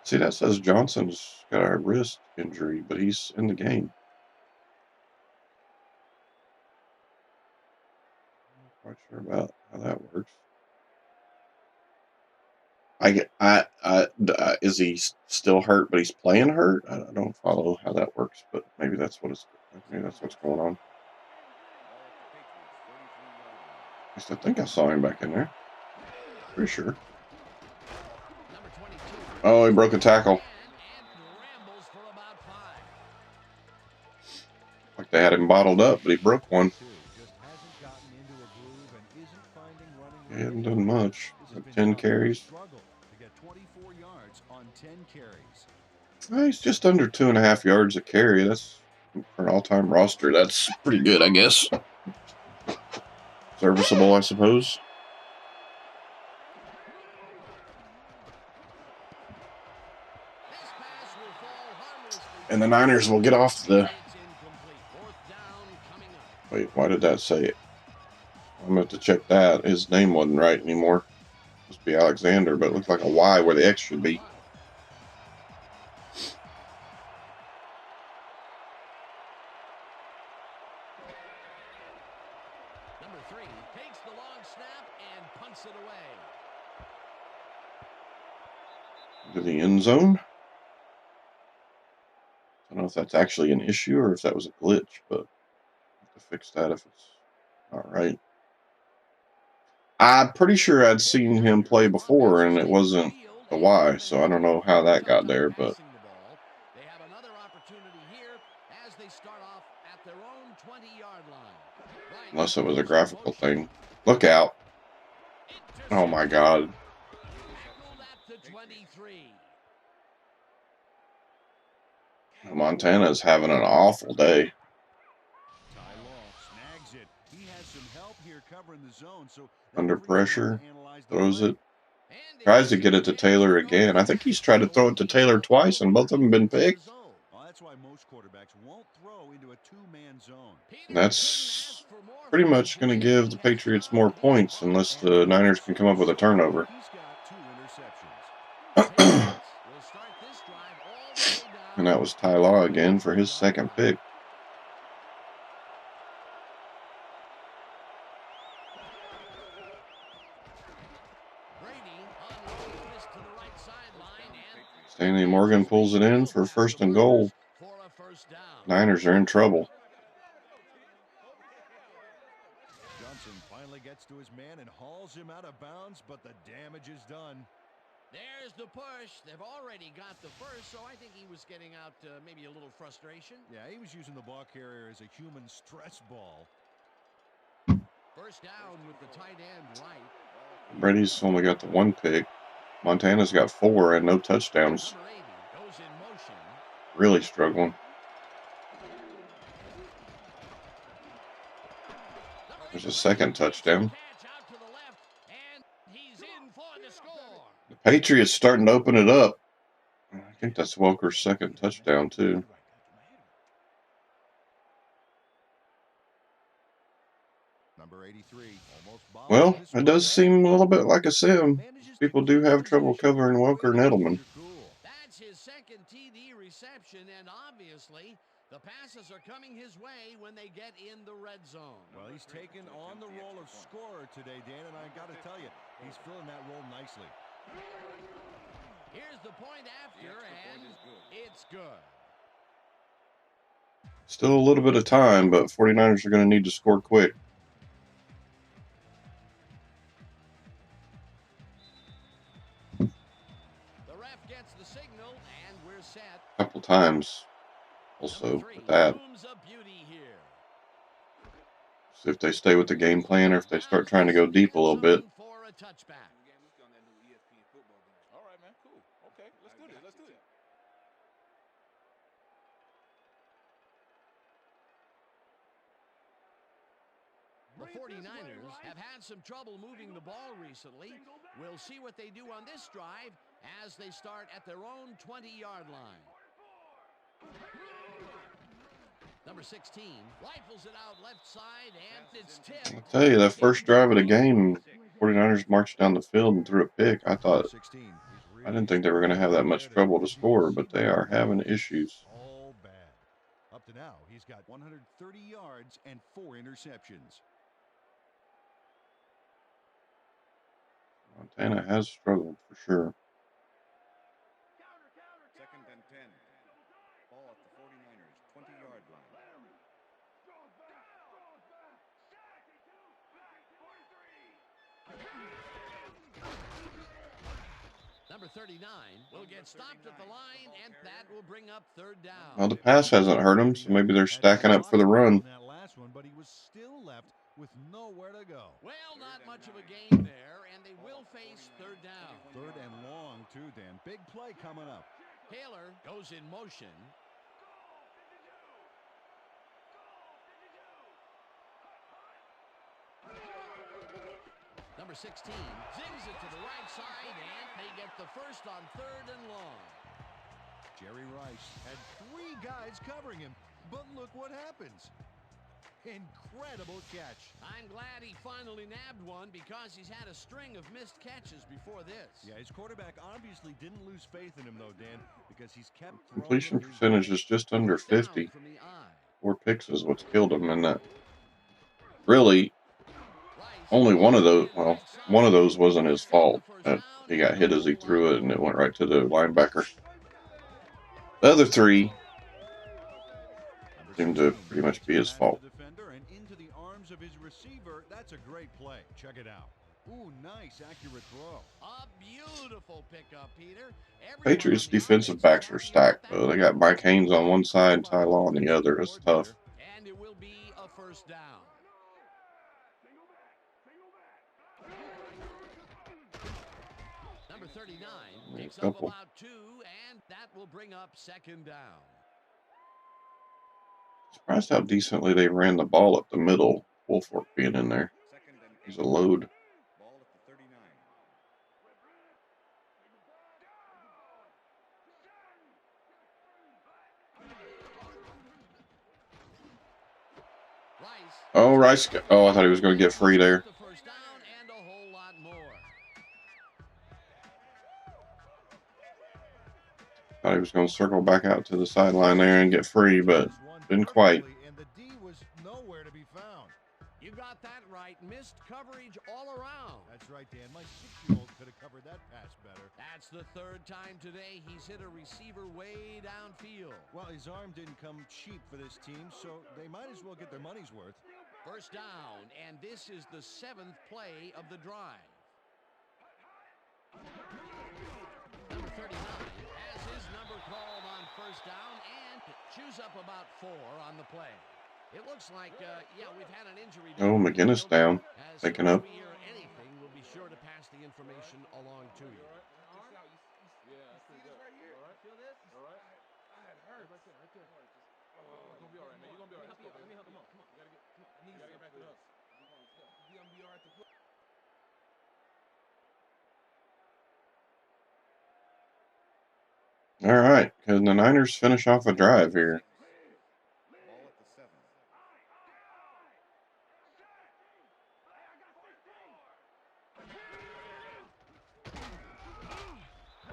See, that says Johnson's got a wrist injury, but he's in the game. I'm not quite sure about how that works. Is he still hurt, but he's playing hurt? I don't follow how that works, but maybe that's what's going on. At least I think I saw him back in there. Pretty sure. Number 22. Oh, he broke a tackle. And rambles for about 5. Like they had him bottled up, but he broke one. Just hasn't gotten into a groove and isn't finding running He lanes. hadn't done much. This has Like been 10 tough. carries. Struggled to get 24 yards on 10 carries. He's just under 2.5 yards a carry. That's for an all-time roster. That's pretty good, I guess. Serviceable, I suppose. This pass will fall harmlessly. And the Niners will get off the... It's incomplete. Fourth down coming up. Wait, why did that say it? I'm going to have to check that. His name wasn't right anymore. Must be Alexander, but it looks like a Y where the X should be. Number 3 takes the long snap and punts it away. To the end zone. I don't know if that's actually an issue or if that was a glitch, but I have to fix that if it's not right. I'm pretty sure I'd seen him play before and it wasn't the Y, so I don't know how that got there, but They have another opportunity here as they start off at their own 20-yard line. unless it was a graphical thing. Look out. Oh my God. Tackled at the 23. Montana's having an awful day. Ty Law snags it. He has some help here covering the zone, so Under pressure, the throws play. it, tries to get it to Taylor again. I think he's tried to throw it to Taylor twice, and both of them been picked. Well, that's why most quarterbacks won't throw into a two-man zone. And that's pretty much going to give the Patriots more points unless the Niners can come up with a turnover. He's got 2 interceptions. Will start this drive all the way down. And that was Ty Law again for his second pick. Brady unloads this to the right sideline and Stanley Morgan pulls it in for first and goal. for a first down. Niners are in trouble. Johnson finally gets to his man and hauls him out of bounds, but the damage is done. There's the push. They've already got the first, so I think he was getting out maybe a little frustration. Yeah, he was using the ball carrier as a human stress ball. First down with the tight end right. Brady's only got the 1 pick. Montana's got 4 and no touchdowns. Number 80 goes in motion. Really struggling. There's a second touchdown. Catch out to the left, and he's in for the score. The Patriots starting to open it up. I think that's Welker's second touchdown, too. Number 83, almost bombed Well, his it does quarterback. seem a little bit like a sim. Manages to People keep do have the trouble possession. covering Welker and Edelman. Cool. That's his second TD reception, and obviously the passes are coming his way when they get in the red zone. Well, he's taken on the role of scorer today, Dan, and I got to tell you, he's filling that role nicely. Here's the point after, and it's good. Still a little bit of time, but 49ers are going to need to score quick. The ref gets the signal, and we're set. A couple times also with that. Room's a beauty here. See if they stay with the game plan or if they start trying to go deep a little bit. For a touchback. All right, man. Cool. Okay, let's do this. Let's do it. The 49ers have had some trouble moving the ball recently. We'll see what they do on this drive as they start at their own 20-yard line. Number 16 rifles it out left side, and it's tipped. I'll tell you, that first drive of the game, 49ers marched down the field and threw a pick. I didn't think they were going to have that much trouble to score, but they are having issues. All bad. Up to now, he's got 130 yards and 4 interceptions. Montana has struggled for sure. Second and 10. Ball at the 49ers 20-yard line. Number 39 will get stopped at the line and That will bring up third down. Well, the pass hasn't hurt them, so maybe they're stacking up for the run. That last one, but he was still left with nowhere to go. Well, not much of a gain there, and they will face third down. Third and long, too, Dan. Big play coming up. Taylor goes in motion. Number 16 zings it to the right side, and they get the first on third and long. Jerry Rice had 3 guys covering him, but look what happens. Incredible catch. I'm glad he finally nabbed one because he's had a string of missed catches before this. Yeah, his quarterback obviously didn't lose faith in him, though, Dan, because he's kept throwing Completion it his percentage way. is just under First down 50. from the eye. 4 picks is what's killed him in that. Really, Rice only one of those, to the well, right side. one of those wasn't his fault. First That down, he got hit as he threw it and it went right to the linebacker. Number The other 3 seemed to 16 pretty much be his past fault. the defender and into the arms of his receiver. That's a great play. Check it out. Ooh, nice, accurate throw. A beautiful pickup, Peter. Everyone Patriots on the defensive offensive backs line are stacked, though. They got Mike Haynes on one side, Ty Law on the other. It's tough. And it will be a first down. Number 39 picks up couple. about 2, and that will bring up second down. Surprised how decently they ran the ball up the middle. Woolfolk being in there. Second and He's 8. a load. Ball at the 39. Rice. Oh, Rice. Oh, I thought he was going to get free there. The first down and a whole lot more. Thought he was going to circle back out to the sideline there and get free, but didn't quite. And the D was nowhere to be found. You got that right. Missed coverage all around. That's right, Dan. My 6-year-old could have covered that pass better. That's the third time today he's hit a receiver way downfield. Well, his arm didn't come cheap for this team, so they might as well get their money's worth. First down, and this is the 7th play of the drive. Number 39 has his number called on first down and chews up about 4 on the play. It looks like, yeah, we've had an injury. Oh, McGinnis down. As Taken soon as up. we hear anything, we'll be sure to pass the information along to you. All right. Can the Niners finish off a drive here? Ball at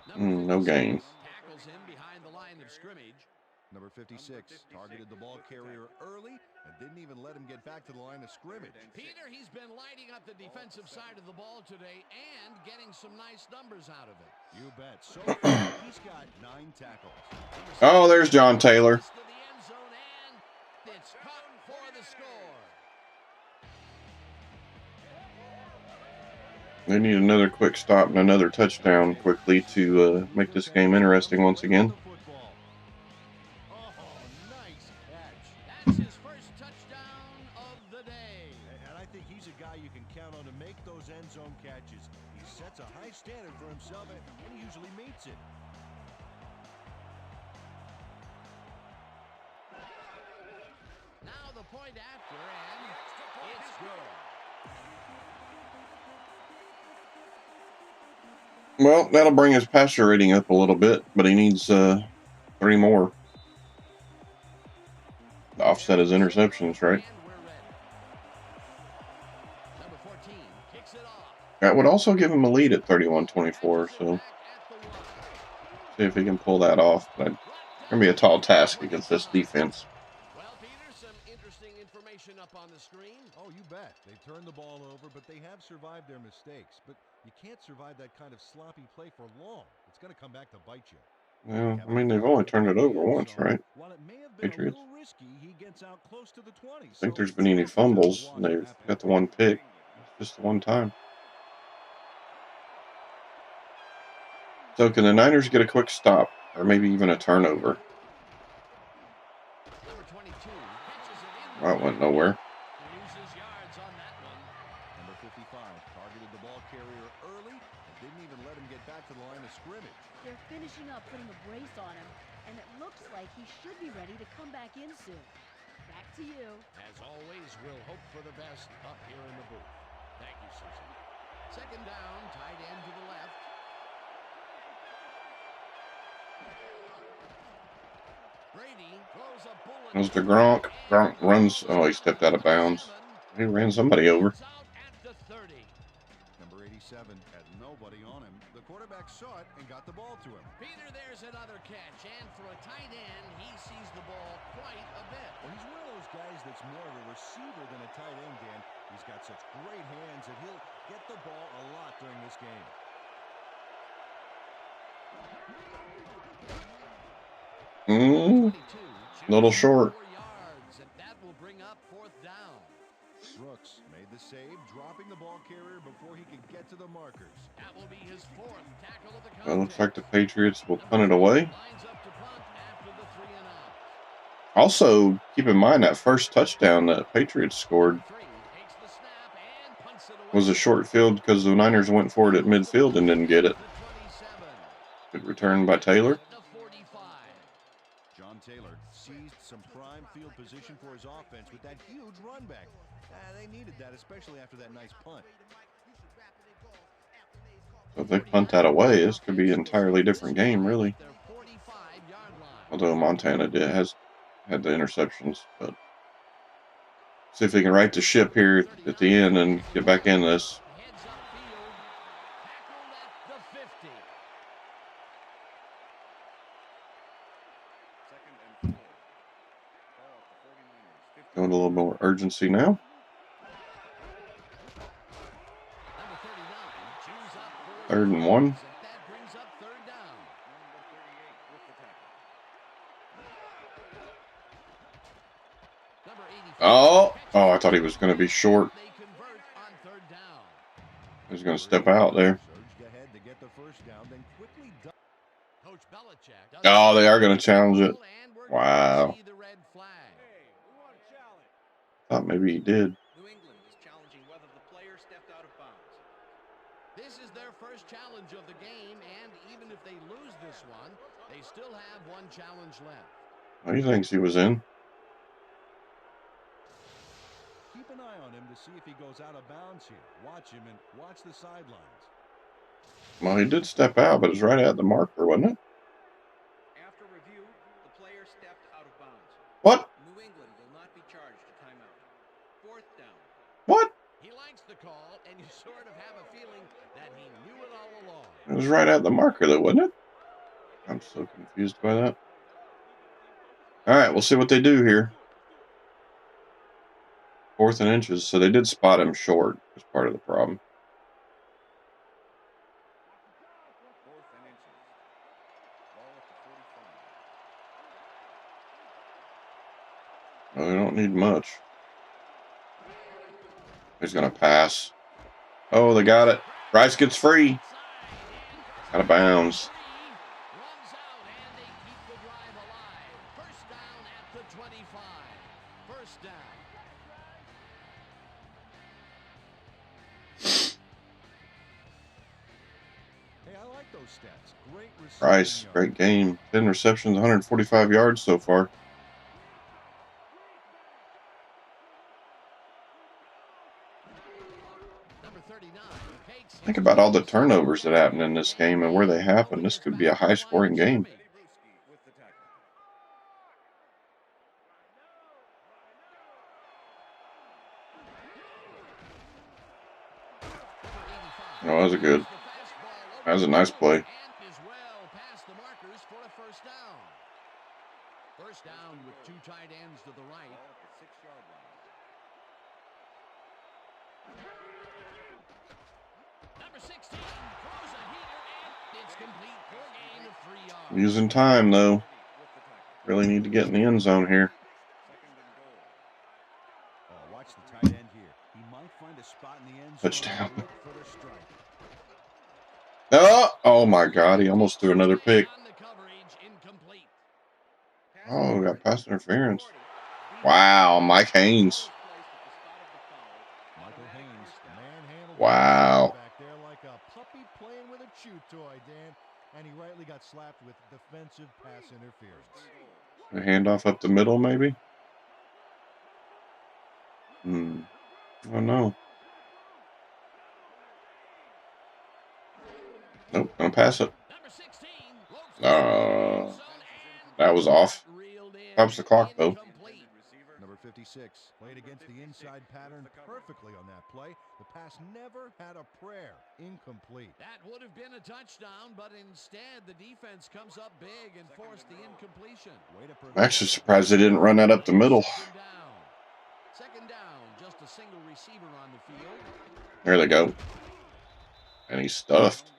the 7. No gain. Tackles him behind the line of scrimmage. Number 56 targeted the ball carrier early and didn't even let him get back to the line of scrimmage. Peter, he's been lighting up the defensive side of the ball today and getting some nice numbers out of it. You bet. So far, he's got 9 tackles. Oh, there's John Taylor. To the end zone, and it's caught for the score. They need another quick stop and another touchdown quickly to make this game interesting once again. Oh, nice catch. That's his first touchdown of the day. And I think he's a guy you can count on to make those end zone catches. He sets a high standard for himself, and he usually meets it. Now the point after, and it's good. Well, that'll bring his passer rating up a little bit, but he needs 3 more to offset his interceptions, right? And we're ready. Number 14 kicks it off. That would also give him a lead at 31-24, so Back at the 1. see if he can pull that off. But it's going to be a tall task against this defense. Well, Peter, some interesting information up on the screen. Oh, you bet. They turned the ball over, but they have survived their mistakes. But you can't survive that kind of sloppy play for long. It's going to come back to bite you. Well, I mean, they've only turned it over once, right? While it may have been Patriots. a little risky, he gets out close to the 20. I think there's been any fumbles, and they've got the one pick. It's just the one time. So can the Niners get a quick stop, or maybe even a turnover? Number 22 pitches it in. That went nowhere. Loses yards on that one. Number 55 targeted the ball carrier early and didn't even let him get back to the line of scrimmage. They're finishing up putting a brace on him, and it looks like he should be ready to come back in soon. Back to you. As always, we'll hope for the best up here in the booth. Thank you, Susan. Second down, tight end to the left. Brady throws a bullet. There's the Gronk. Gronk runs. Oh, he stepped out of bounds. He ran somebody over. Out at the 30. Number 87 had nobody on him. The quarterback saw it and got the ball to him. Peter, there's another catch, and for a tight end, he sees the ball quite a bit. Well, he's one of those guys that's more of a receiver than a tight end, Dan. He's got such great hands that he'll get the ball a lot during this game. Little short. 4 yards, and that will bring up fourth down. Brooks made the save, dropping the ball carrier before he could get to the markers. That will be his fourth tackle of the It contest. looks like the Patriots will punt it away. Lines up to punt after the 3 and out. Also, keep in mind that first touchdown that Patriots scored Three takes the snap and punts it away. was a short field because the Niners went for it at midfield and didn't get it. The 27. Good return by Taylor. The 45. John Taylor seized some prime field position for his offense with that huge run back. They needed that, especially after that nice punt. So if they punt that away, this could be an entirely different game, really. Their 45-yard line. Although Montana had the interceptions, but see if they can right the ship here at the end and get back in this. Heads upfield. Tackled at the 50. Second and 4. Ball at the 49ers. 50. Going a little more urgency now. Number 39 chews up 3rd and 1. That brings up third down. Number 38 with the tackle. Number 85. Oh, I thought he was going to be short. They convert on third down. He was going to step out there. Surged ahead to get the first down, then quickly Coach Belichick does Oh, they are going to challenge it. and we're Wow. going to see the red flag. Thought maybe he did. New England is challenging whether the player stepped out of bounds. This is their first challenge of the game, and even if they lose this one, they still have one challenge left. Oh, he thinks he was in. keep an eye on him to see if he goes out of bounds here. Watch him and watch the sidelines. Well, he did step out, but it was right at the marker, wasn't it? After review, the player stepped out of bounds. What? New England will not be charged a timeout. Fourth down. What? He likes the call, and you sort of have a feeling that he knew it all along. It was right at the marker, though, wasn't it? I'm so confused by that. All right, we'll see what they do here. 4th and inches, so they did spot him short as part of the problem. 4th and inches. Ball at the 45. Well, they don't need much. He's going to pass. Oh, they got it. Rice gets free. Out of bounds. Runs out, and they keep the drive alive. First down at the 25. First down. Hey, I like those stats. Great receiving Rice, yards. great game. 10 receptions, 145 yards so far. Number 39 takes Think about all the turnovers that happened in this game and where they happened. This could be a high-scoring game. Eddie Bruschi with the tackle. Oh, that was a good. That was a nice play. And is well past the markers for a first down. First down with two tight ends to the right. Ball at the 6-yard line. Number 16 throws a heater, and it's complete for a gain of 3 yards. Using time, though. With the tackle. Really need to get in the end zone here. Second and goal. Oh, watch the tight end here. He might find a spot in the end zone. Touchdown. and look for the strike. Oh my God, he almost threw another pick. Oh, we got pass interference. Wow, Mike Haynes. Michael Haynes manhandled Wow. back there like a puppy playing with a chew toy, Dan. And he rightly got slapped with defensive pass interference. A handoff up the middle, maybe? I don't know. Nope, gonna pass it. That was off. Stops the clock, though. Number 56 played against the inside pattern perfectly on that play. The pass never had a prayer. Incomplete. That would have been a touchdown, but instead the defense comes up big and forced the incompletion. I'm actually surprised they didn't run that up the middle. Second down, just a single receiver on the field. There they go. And he's stuffed.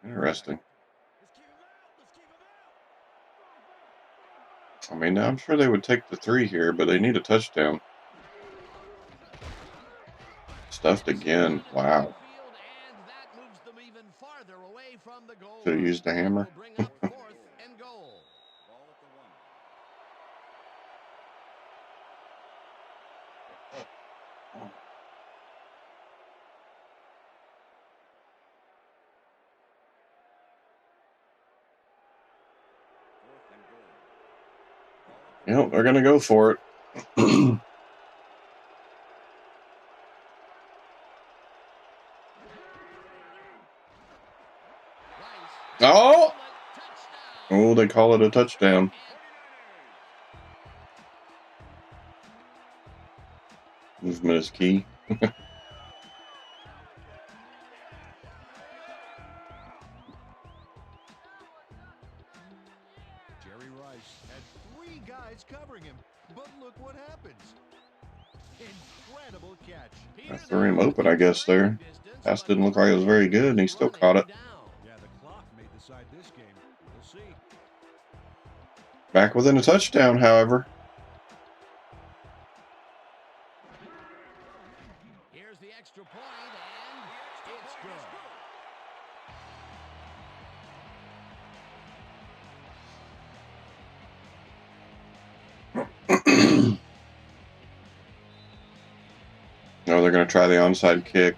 Interesting. I mean, I'm sure they would take the 3 here, but they need a touchdown. Stuffed again. Wow. Could have used the hammer. Yep, they're going to go for it. Oh! Oh, they call it a touchdown. Movement is key. Jerry Rice had 3 guys covering him, but look what happens. Incredible catch. I threw him open, I guess, there. Pass didn't look like it was very good, and he still caught it. Yeah, the clock may decide this game. We'll see. Back within a touchdown, however. Here's the extra point, and it's good. No, they're going to try the onside kick.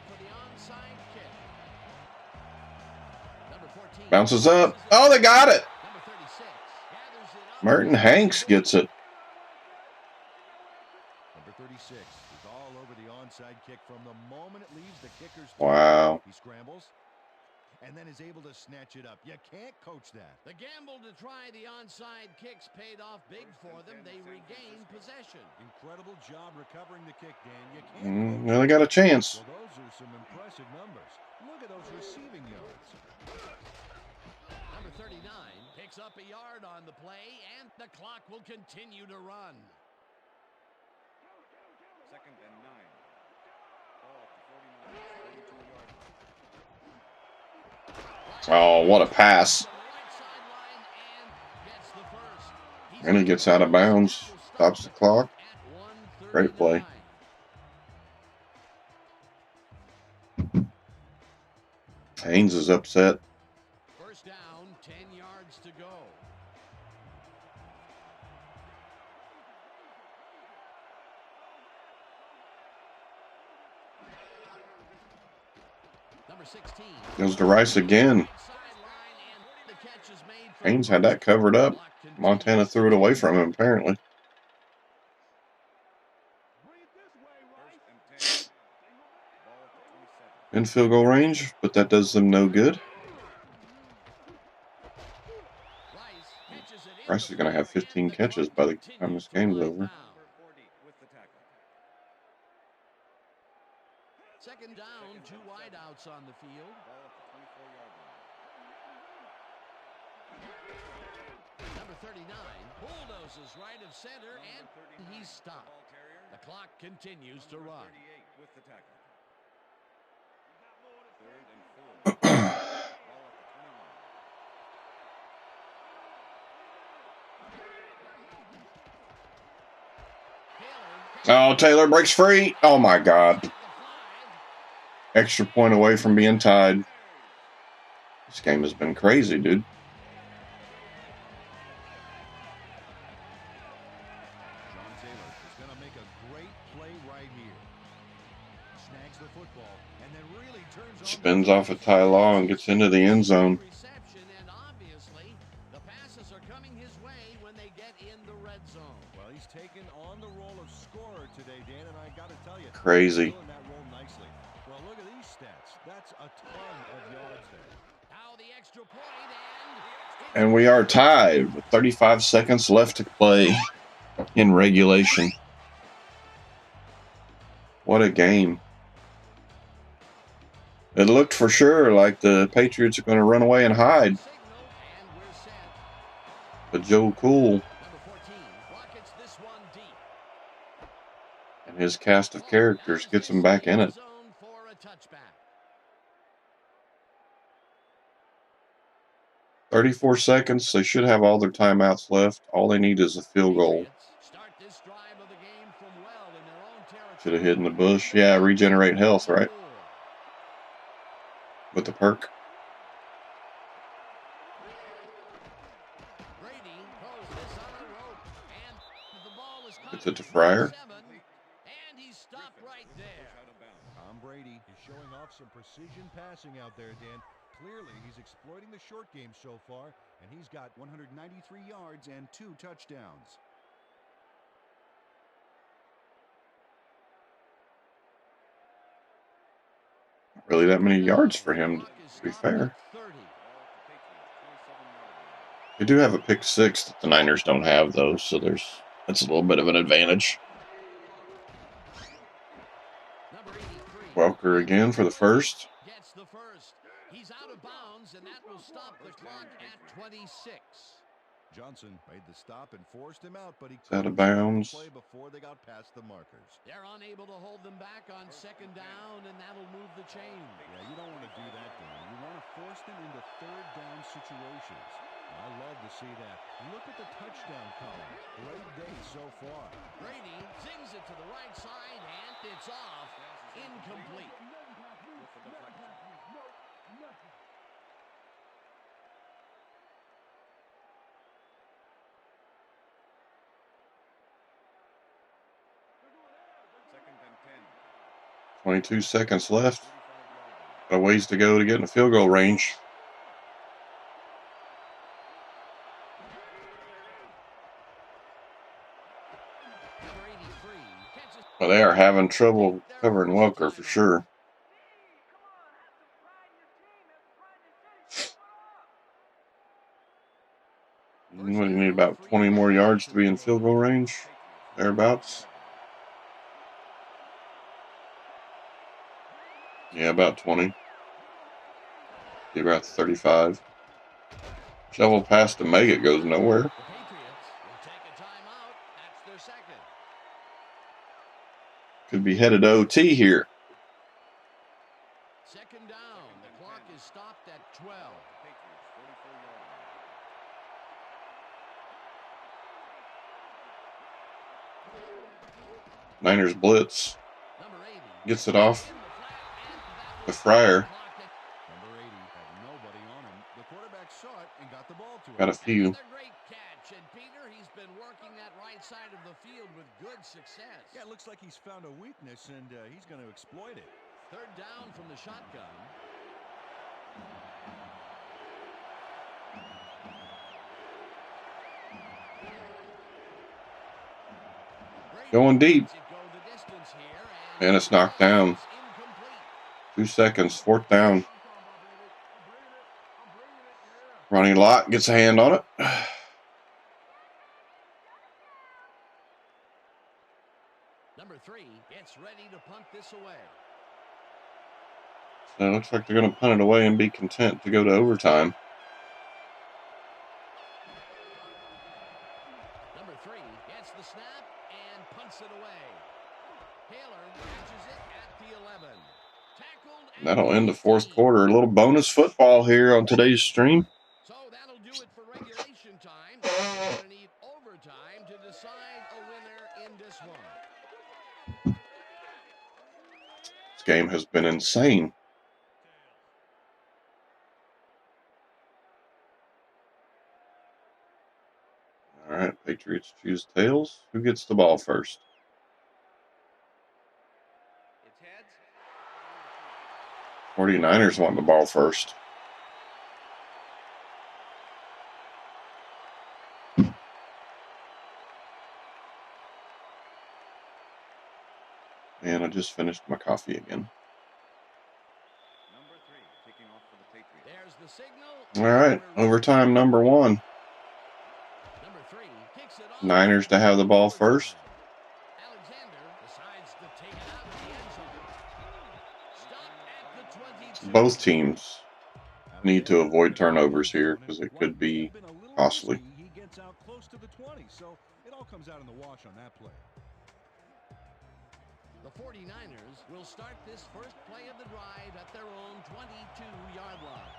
Bounces up. Oh, they got it. Merton Hanks gets it. Number 36 is all over the onside kick from the moment it leaves the kicker's throw. Wow. He scrambles and then is able to snatch it up. You can't coach that. The gamble to try the onside kicks paid off big for them. They regained possession. Incredible job recovering the kick, Dan. You can't Well, they got a chance. Well, those are some impressive numbers. Look at those receiving yards. Number 39 picks up a yard on the play, and the clock will continue to run. Second and 9. Ball at the 49, 42-yard. Oh, what a pass. And he gets out of bounds. Stops the clock. Great play. Haynes is upset. First down, 10 yards to go. Number 16. Goes to Rice again. Haynes had that covered up. Montana threw it away from him, apparently. In field goal range, but that does them no good. Rice is going to have 15 catches by the time this game's over. Second down, 2 wideouts on the field. Number 39 bulldozes right of center, and he's stopped. The clock continues to run. Oh, Taylor breaks free. Oh, my God. extra point away from being tied. This game has been crazy, dude. John Taylor is going to make a great play right here. Snags the football and then really turns on Spins off a Ty Law and gets into the end zone. Reception, and obviously the passes are coming his way when they get in the red zone. Well, he's taken on the role of scorer today, Dan, and I got to tell you, Crazy. he's doing that role nicely. Well, look at these stats. That's a ton of yards there. Now the extra point, And we are tied with 35 seconds left to play in regulation. What a game. It looked for sure like the Patriots are going to run away and hide. signal, and we're set. But Joe Cool Number 14 rockets this one deep. and his cast of characters gets them back in it. Zone for a touchback. 34 seconds. They should have all their timeouts left. All they need is a field goal. Start this drive of the game from well in their own territory. Should have hid in the bush. Yeah, regenerate health, right? With the perk. Brady throws this on a rope, and the ball is caught It's it to Fryer. and he's stopped right there. Tom Brady is showing off some precision passing out there, Dan. Clearly, he's exploiting the short game so far, and he's got 193 yards and 2 touchdowns. Not really that many yards for him, to be fair. They do have a pick six that the Niners don't have, though, so that's a little bit of an advantage. Welker again for the first. Gets the first. He's out of bounds, and that will stop the clock at 26. Johnson made the stop and forced him out, but he Out of couldn't stop the bounds. play before they got past the markers. They're unable to hold them back on second down, and that'll move the chain. Yeah, you don't want to do that, Dan. You want to force them into third down situations. I love to see that. Look at the touchdown column. Great day so far. Brady zings it to the right side, and it's off. Incomplete. Second and 10. 22 seconds left. Got a ways to go to get in the field goal range. Number 83 catches. But they are having trouble covering Welker for sure. What do you need, about 20 more yards to be in field goal range? Thereabouts? Yeah, about 20. Be about 35. Shovel pass to make it goes nowhere. The Patriots will take a timeout. That's their second. Could be headed to OT here. Second down. The clock is stopped at 12. Patriots, 44-yard line. Niners blitz. Number 80 Gets it off in the flat, and that to will Fryer. clock at Number 80 had nobody on him. The quarterback saw it and got the ball to him. Got a few. That's a great catch, and Peter, he's been working that right side of the field with good success. Yeah, it looks like he's found a weakness, and he's going to exploit it. Third down from the shotgun. Going deep. Lets it go the distance here, And it's knocked down. it's incomplete. 2 seconds. Fourth down. Ronnie Lott gets a hand on it. Number 3 gets ready to punt this away. So it looks like they're going to punt it away and be content to go to overtime. Number 3 gets the snap and punts it away. Taylor catches it at the 11. Tackled And that'll end the fourth quarter. A little bonus football here on today's stream. So that'll do it for regulation time. We're going to need overtime to decide a winner in this one. This game has been insane. All right, Patriots choose tails. Who gets the ball first? It's heads. 49ers want the ball first. And I just finished my coffee again. Number 3 kicking off for the Patriots. There's the signal. All right, overtime number 1. Number 3 kicks it off. Niners to have the ball first. Alexander decides to take it out of the end zone. Stop at the 22. Both teams need to avoid turnovers here because it could be costly. He gets out close to the 20, so it all comes out in the wash on that play. The 49ers will start this first play of the drive at their own 22-yard line.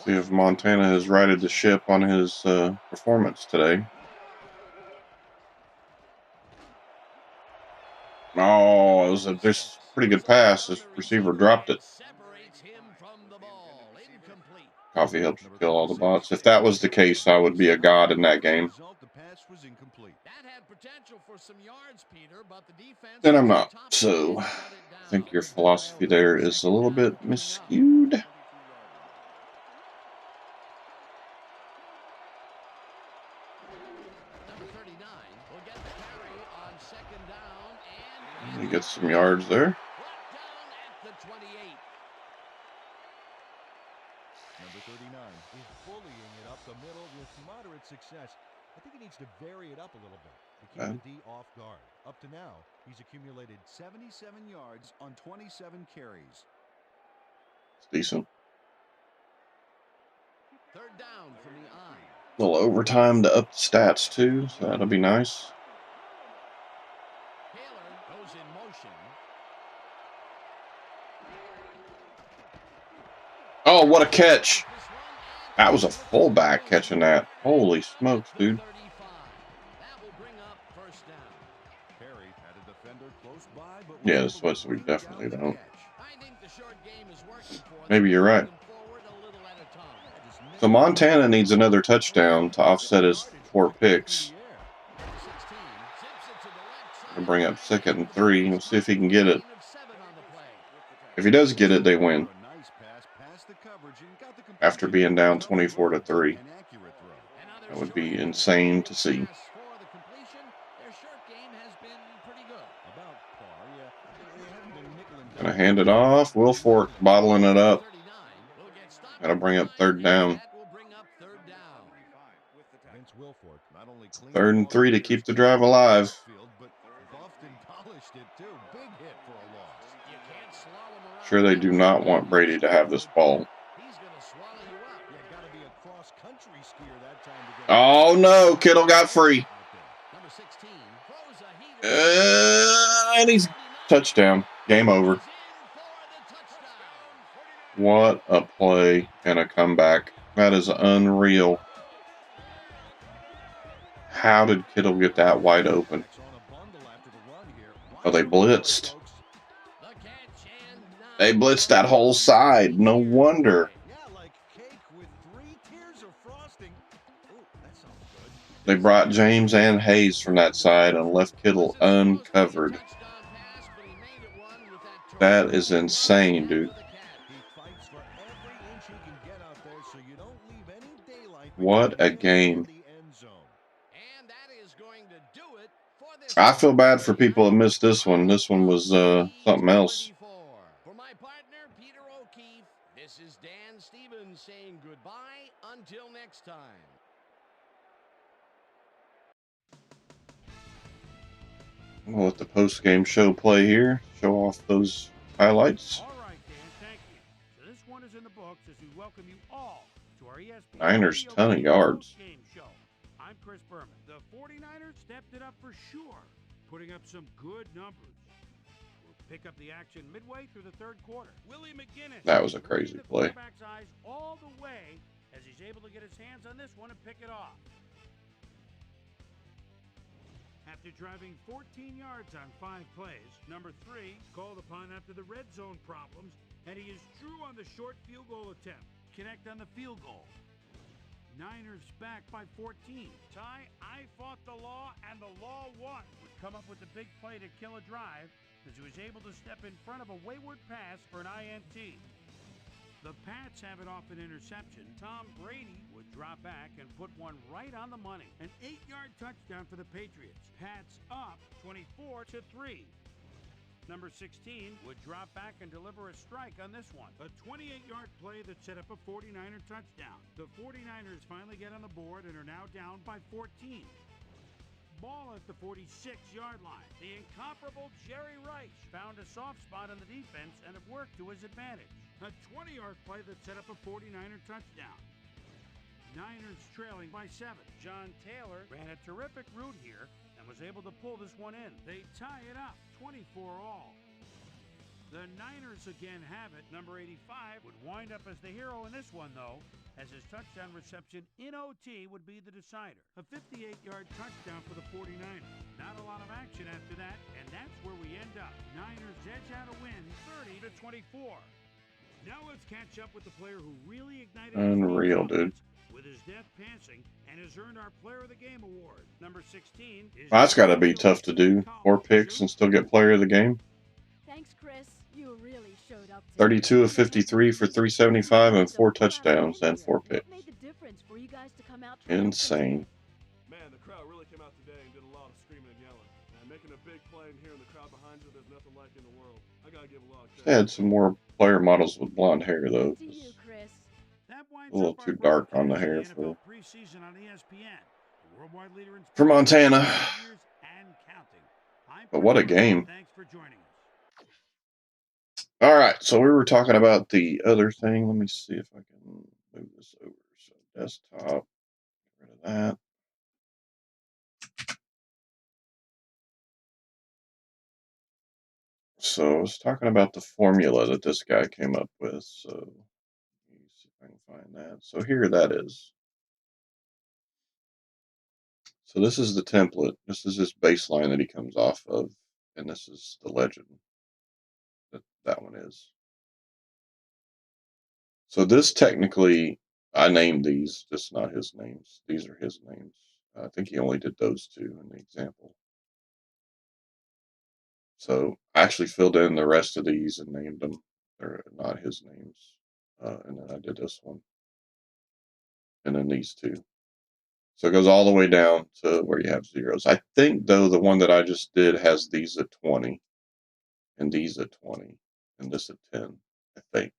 See if Montana has righted the ship on his performance today. Oh, it was a pretty good pass. This receiver dropped it. Separates him from the ball. Incomplete. Coffee helps you kill all the bots. If that was the case, I would be a god in that game. The pass was incomplete. That had potential for some yards, Peter, but the defense Then I'm was not. top So and I shut it down. think your philosophy there is a little bit miscued. Number 39 will get the carry on second down and He gets some yards there. brought down at the 28. Number 39 is bullying it up the middle with moderate success. I think he needs to vary it up a little bit to keep the D off guard. Up to now, he's accumulated 77 yards on 27 carries. It's decent. Third down from the I. A little overtime to up the stats too, so that'll be nice. Taylor goes in motion. Oh, what a catch! That was a fullback catching that. Holy smokes, dude. 35. That will bring up first down. Perry had a defender close by, but Yeah, this was we definitely don't. I think the short game is working for them. Maybe you're right. Moving forward a little at a time. So Montana needs another touchdown to offset his 4 picks. Number 16 zips it to the left side. And bring up 2nd and 3. We'll see if he can get it. Gain of 7 on the play. If he does get it, they win. A nice pass past the coverage and got the After being down completion. 24-3. An accurate throw. Another That would be short insane to see. pass for the completion. Their short game has been pretty good. About par, yeah. They haven't been nickel and Gonna hand it off. Wilfork bottling it up. 39 will get stopped. That'll bring up 3rd down. That will bring up third down. Vince Wilfork not only cleaned 3rd and the 3 to ball keep the drive alive. field, but buffed and polished it too. Big hit for a loss. You can't slalom around. Sure, they do not want Brady to have this ball. He's going to swallow you up. Yeah, gotta be a cross-country skier that time to get. Oh no, Kittle got free. Number 16 throws a heater. And he's touchdown. Game over. He's in for the touchdown. What a play and a comeback. That is unreal. How did Kittle get that wide open? Oh, they blitzed. The catch and They blitzed that whole side. No wonder. Yeah, like cake with 3 tiers of frosting. Ooh, that sounds good. They brought James and Hayes from that side and left Kittle uncovered. That is insane, dude. He fights for every inch he can get out there, so you don't leave any daylight. What a game. The end zone. And that is going to do it for this. I feel bad for people that missed this one. This one was something else. For my partner, Peter O'Keefe, this is Dan Stevens saying goodbye until next time. We'll let the post-game show play here. Show off those highlights. All right, Dan, thank you. So this one is in the books as we welcome you all to our ESPN Niners, Radio ton of yards. Game show. I'm Chris Berman. The 49ers stepped it up for sure, putting up some good numbers. We'll pick up the action midway through the third quarter. Willie McGinnis. That was a crazy the play. quarterback's eyes all the way as he's able to get his hands on this one and pick it off. after driving 14 yards on 5 plays. Number 3, called upon after the red zone problems, and he is true on the short field goal attempt. Connect on the field goal. Niners back by 14. Ty, I fought the law, and the law won. Would come up with the big play to kill a drive, as he was able to step in front of a wayward pass for an INT. The Pats have it off an interception. Tom Brady would drop back and put one right on the money. An 8-yard touchdown for the Patriots. Pats up 24-3. Number 16 would drop back and deliver a strike on this one. A 28-yard play that set up a 49er touchdown. The 49ers finally get on the board and are now down by 14. Ball at the 46-yard line. The incomparable Jerry Rice found a soft spot on the defense and it worked to his advantage. A 20-yard play that set up a 49er touchdown. Niners trailing by 7. John Taylor ran a terrific route here and was able to pull this one in. They tie it up, 24-all. The Niners again have it. Number 85 would wind up as the hero in this one, though, as his touchdown reception in OT would be the decider. A 58-yard touchdown for the 49ers. Not a lot of action after that, and that's where we end up. Niners edge out a win, 30-24. Now let's catch up with the player who really ignited Unreal, dude. With his depth passing and has earned our Player of the Game award. Number 16 is That's got to be tough to do. 4 picks and still get Player of the Game. Thanks, Chris. You really showed up. 32 of 53 for 375 and 4 touchdowns and 4 picks. What made the difference for you guys to come out? Insane. Man, the crowd really came out today and did a lot of screaming and yelling. And making a big play and hearing the crowd behind you, there's nothing like in the world. I gotta give a lot of credit. They had some more player models with blonde hair, though. To you, Chris. A little too dark on the hair for preseason on ESPN, the worldwide leader in for Montana. and counting. But what a game. Thanks for joining us. All right, so we were talking about the other thing. Let me see if I can move this over. So desktop, get rid of that. So I was talking about the formula that this guy came up with. So let me see if I can find that. So here that is. So this is the template. This is his baseline that he comes off of. And this is the legend that one is. So this technically, I named these, just not his names. These are his names. I think he only did those 2 in the example. So I actually filled in the rest of these and named them. They're not his names. And then I did this one. And then these 2. So it goes all the way down to where you have zeros. I think, though, the one that I just did has these at 20. And these at 20. And this at 10, I think.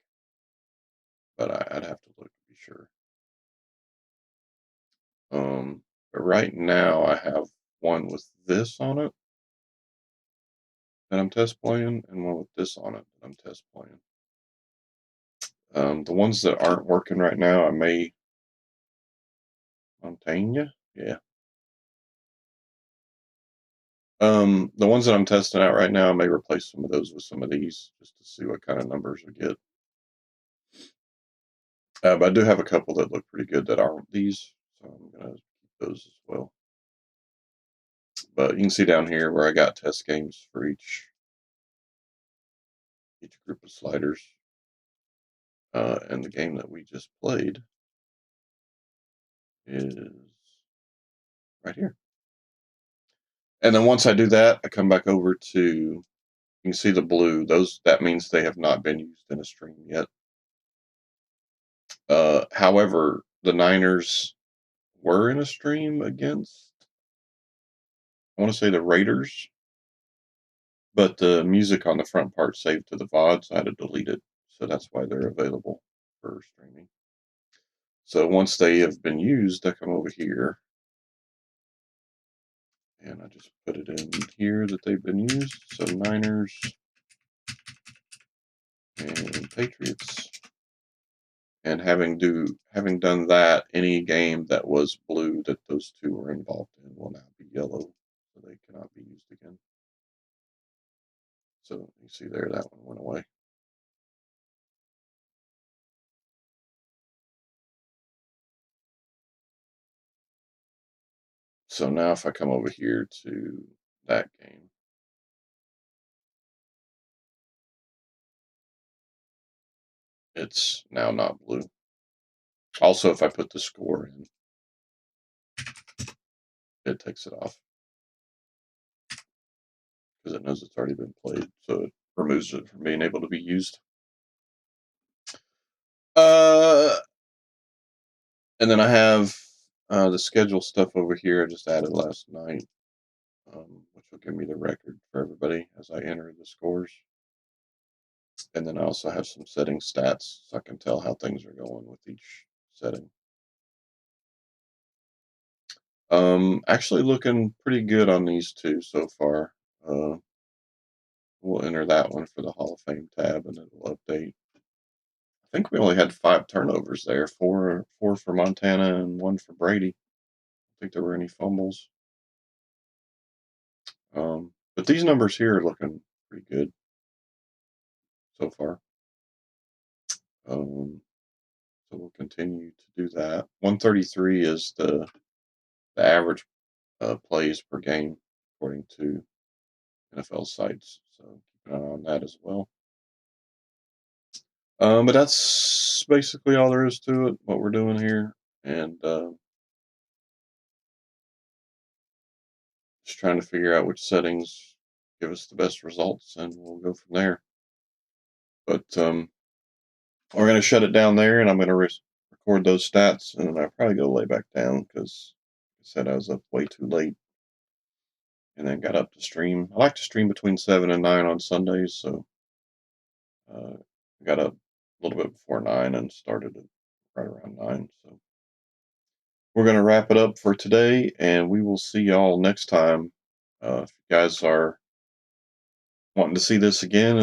But I'd have to look to be sure. But right now I have one with this on it that I'm test playing, and one with this on it that I'm test playing. The ones that aren't working right now, I may Montana, yeah. The ones that I'm testing out right now, I may replace some of those with some of these just to see what kind of numbers we get. But I do have a couple that look pretty good that aren't these, so I'm gonna keep those as well. But you can see down here where I got test games for each group of sliders. And the game that we just played is right here. And then once I do that, I come back over to, you can see the blue. That means they have not been used in a stream yet. However, the Niners were in a stream against, I want to say, the Raiders. But the music on the front part saved to the VOD, so I had to delete it. So that's why they're available for streaming. So once they have been used, I come over here. And I just put it in here that they've been used. So Niners and Patriots. And having done that, any game that was blue that those 2 were involved in will now be yellow. So they cannot be used again. So you see there, that one went away. So now if I come over here to that game, it's now not blue. Also, if I put the score in, it takes it off because it knows it's already been played. So it removes it from being able to be used. And then I have the schedule stuff over here I just added last night, which will give me the record for everybody as I enter the scores. And then I also have some setting stats so I can tell how things are going with each setting. Actually looking pretty good on these two so far. We'll enter that one for the Hall of Fame tab and it'll update. I think we only had 5 turnovers there, four for Montana and 1 for Brady. I don't think there were any fumbles. But these numbers here are looking pretty good so far. So we'll continue to do that. 133 is the average plays per game according to NFL sites. So keep an eye on that as well. But that's basically all there is to it, what we're doing here. And just trying to figure out which settings give us the best results, and we'll go from there. But we're going to shut it down there, and I'm going to record those stats, and then I'll probably go lay back down because I said I was up way too late. And then got up to stream. I like to stream between 7 and 9 on Sundays, so got up a little bit before 9 and started it right around 9. So we're going to wrap it up for today, and we will see y'all next time. If you guys are wanting to see this again,